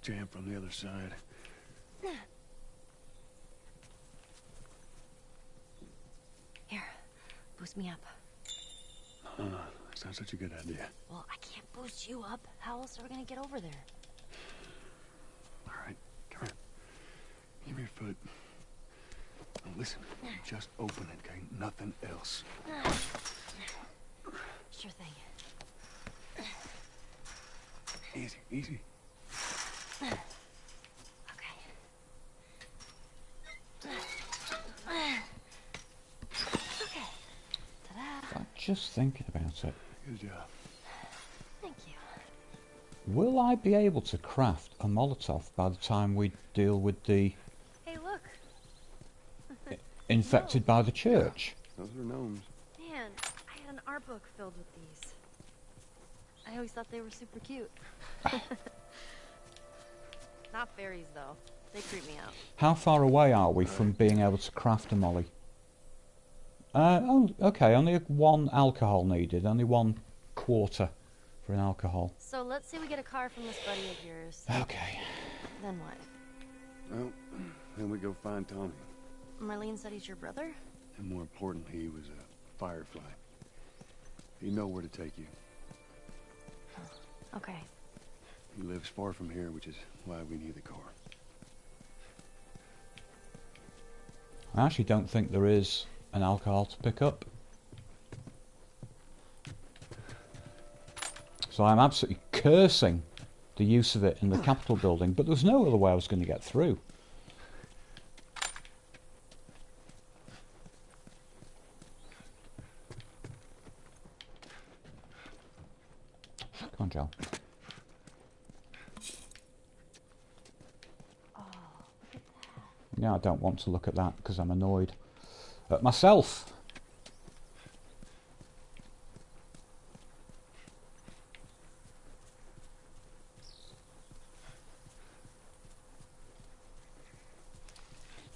Jam from the other side. Here, boost me up. That's not such a good idea. Well, I can't boost you up. How else are we gonna get over there? Alright, come here. Give me your foot. Now listen, just open it, okay? Nothing else. Sure thing. Easy, easy. Okay. Okay. Ta-da. I'm just thinking about it. Good job. Thank you. Will I be able to craft a Molotov by the time we deal with the Hey, look. infected by the church? Those are gnomes. Man, I had an art book filled with these. I always thought they were super cute. Not fairies, though. They creep me out. How far away are we from being able to craft a molly? Oh, okay, only 1 alcohol needed, only 1 quarter for an alcohol. So let's say we get a car from this buddy of yours. Okay. Then what? Well, then we go find Tommy. Marlene said he's your brother? And more importantly, he was a firefly. He'd know where to take you. Okay. He lives far from here, which is why we need the car. I actually don't think there is an alcohol to pick up. So I'm absolutely cursing the use of it in the Capitol building, but there's no other way I was going to get through. Come on, Joe. Yeah, I don't want to look at that because I'm annoyed at myself.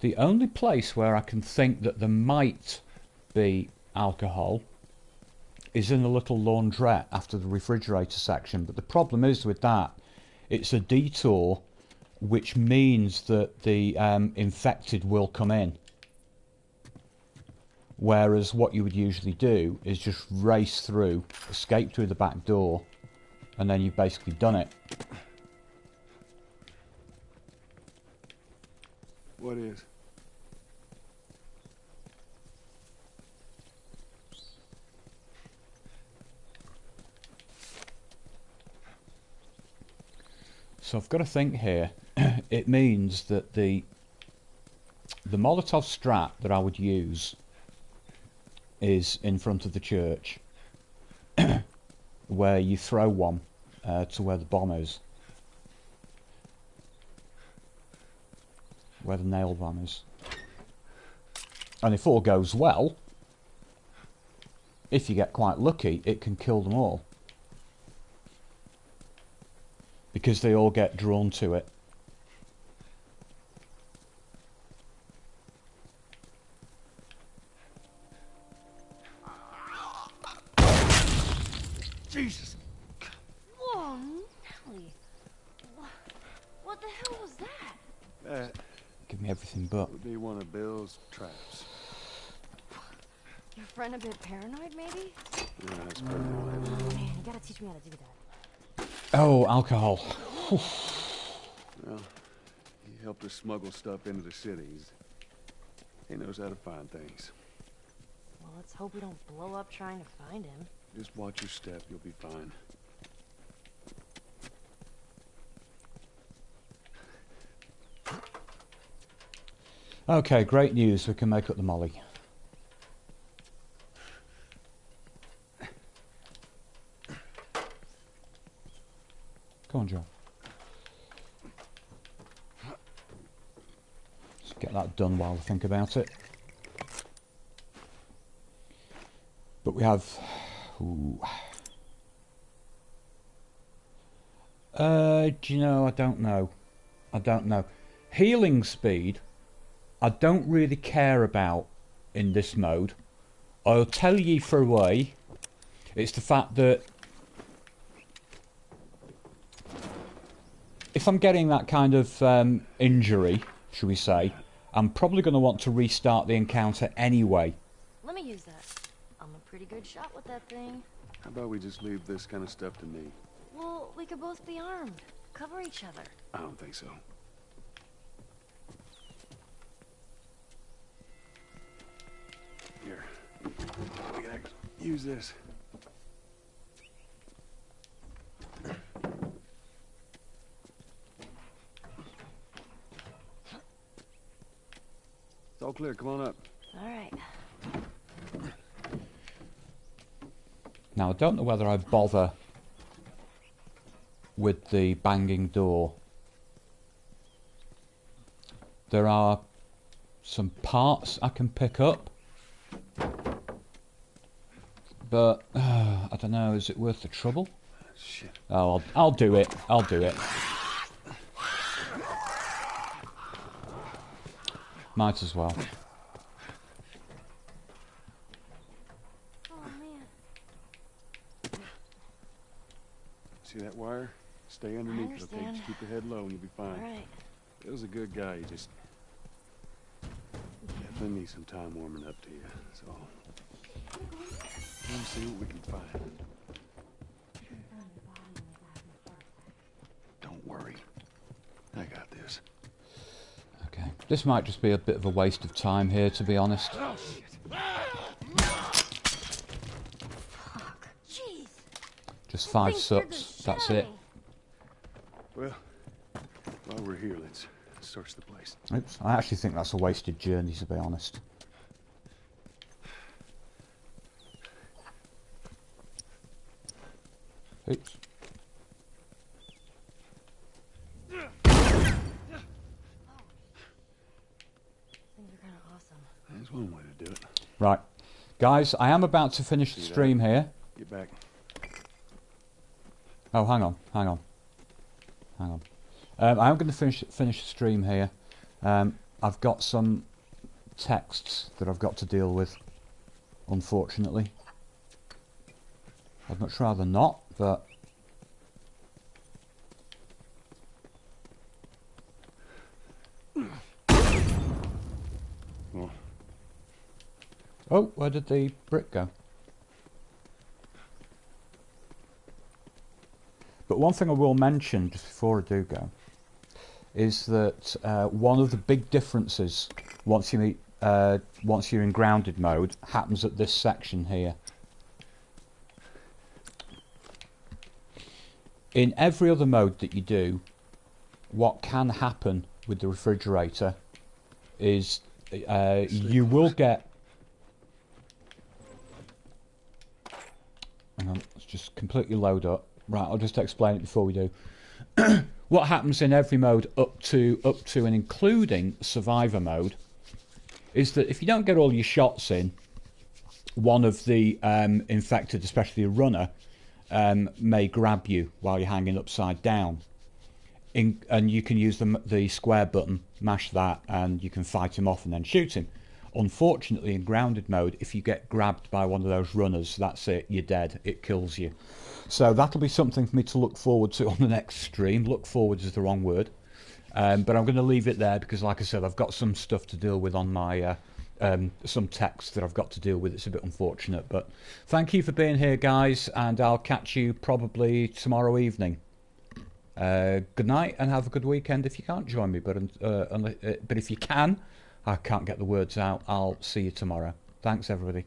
The only place where I can think that there might be alcohol is in the little laundrette after the refrigerator section, but the problem is with that, it's a detour which means that the infected will come in. Whereas what you would usually do is just race through, escape through the back door, and then you've basically done it. What is? So I've got to think here. It means that the Molotov strat that I would use is in front of the church, where you throw one to where the bomb is, where the nail bomb is. And if all goes well, if you get quite lucky, it can kill them all, because they all get drawn to it. Jesus! Whoa, Nelly. What the hell was that? That Give me everything but. would be one of Bill's traps. Your friend a bit paranoid, maybe? Yeah, that's pretty much. Oh, man, you gotta teach me how to do that. Oh, alcohol. Well, he helped us smuggle stuff into the cities. He knows how to find things. Well, let's hope we don't blow up trying to find him. Just watch your step, you'll be fine. Okay, great news. We can make up the molly. Come on, Joe. Let's get that done while I think about it. But we have... Ooh. Do you know, I don't know. I don't know. Healing speed, I don't really care about in this mode. I'll tell you for a way. It's the fact that if I'm getting that kind of injury, shall we say, I'm probably going to want to restart the encounter anyway. Let me use that. I'm a pretty good shot with that thing. How about we just leave this kind of stuff to me? Well, we could both be armed. Cover each other. I don't think so. Here. We can use this. It's all clear. Come on up. All right. Now, I don't know whether I bother with the banging door. There are some parts I can pick up, but I don't know, is it worth the trouble? Shit. Oh, I'll do it. I'll do it. Might as well. See that wire? Stay underneath it, okay? understand. Just keep your head low and you'll be fine. All right. It was a good guy. He just definitely needs some time warming up to you. That's all. Let's see what we can find. Don't worry. I got this. Okay. This might just be a bit of a waste of time here, to be honest. Oh, shit. Fuck. Jeez. Just 5 sups. That's it. Well, while we're here, let's search the place. Oops. I actually think that's a wasted journey, to be honest. Oops. Things are kind of awesome. That's one way to do it. Right. Guys, I am about to finish the stream here. Get back. Oh, hang on. Hang on. Hang on. I am going to finish the stream here. I've got some texts that I've got to deal with, unfortunately. I'd much rather not, but... Oh, where did the brick go? But one thing I will mention just before I do go is that one of the big differences once you're in grounded mode happens at this section here. In every other mode that you do, what can happen with the refrigerator is you will get... Hang on, let's just completely load up. Right, I'll just explain it before we do. What happens in every mode up to and including survivor mode is that if you don't get all your shots in, one of the infected, especially a runner, may grab you while you're hanging upside down. And you can use the square button, mash that, and you can fight him off and then shoot him. Unfortunately, in grounded mode, if you get grabbed by one of those runners, that's it, you're dead, it kills you. So that'll be something for me to look forward to on the next stream. Look forward is the wrong word. But I'm going to leave it there because, like I said, I've got some stuff to deal with on my... some text that I've got to deal with. It's a bit unfortunate, but thank you for being here, guys, and I'll catch you probably tomorrow evening. Good night and have a good weekend if you can't join me, but if you can, I can't get the words out, I'll see you tomorrow. Thanks, everybody.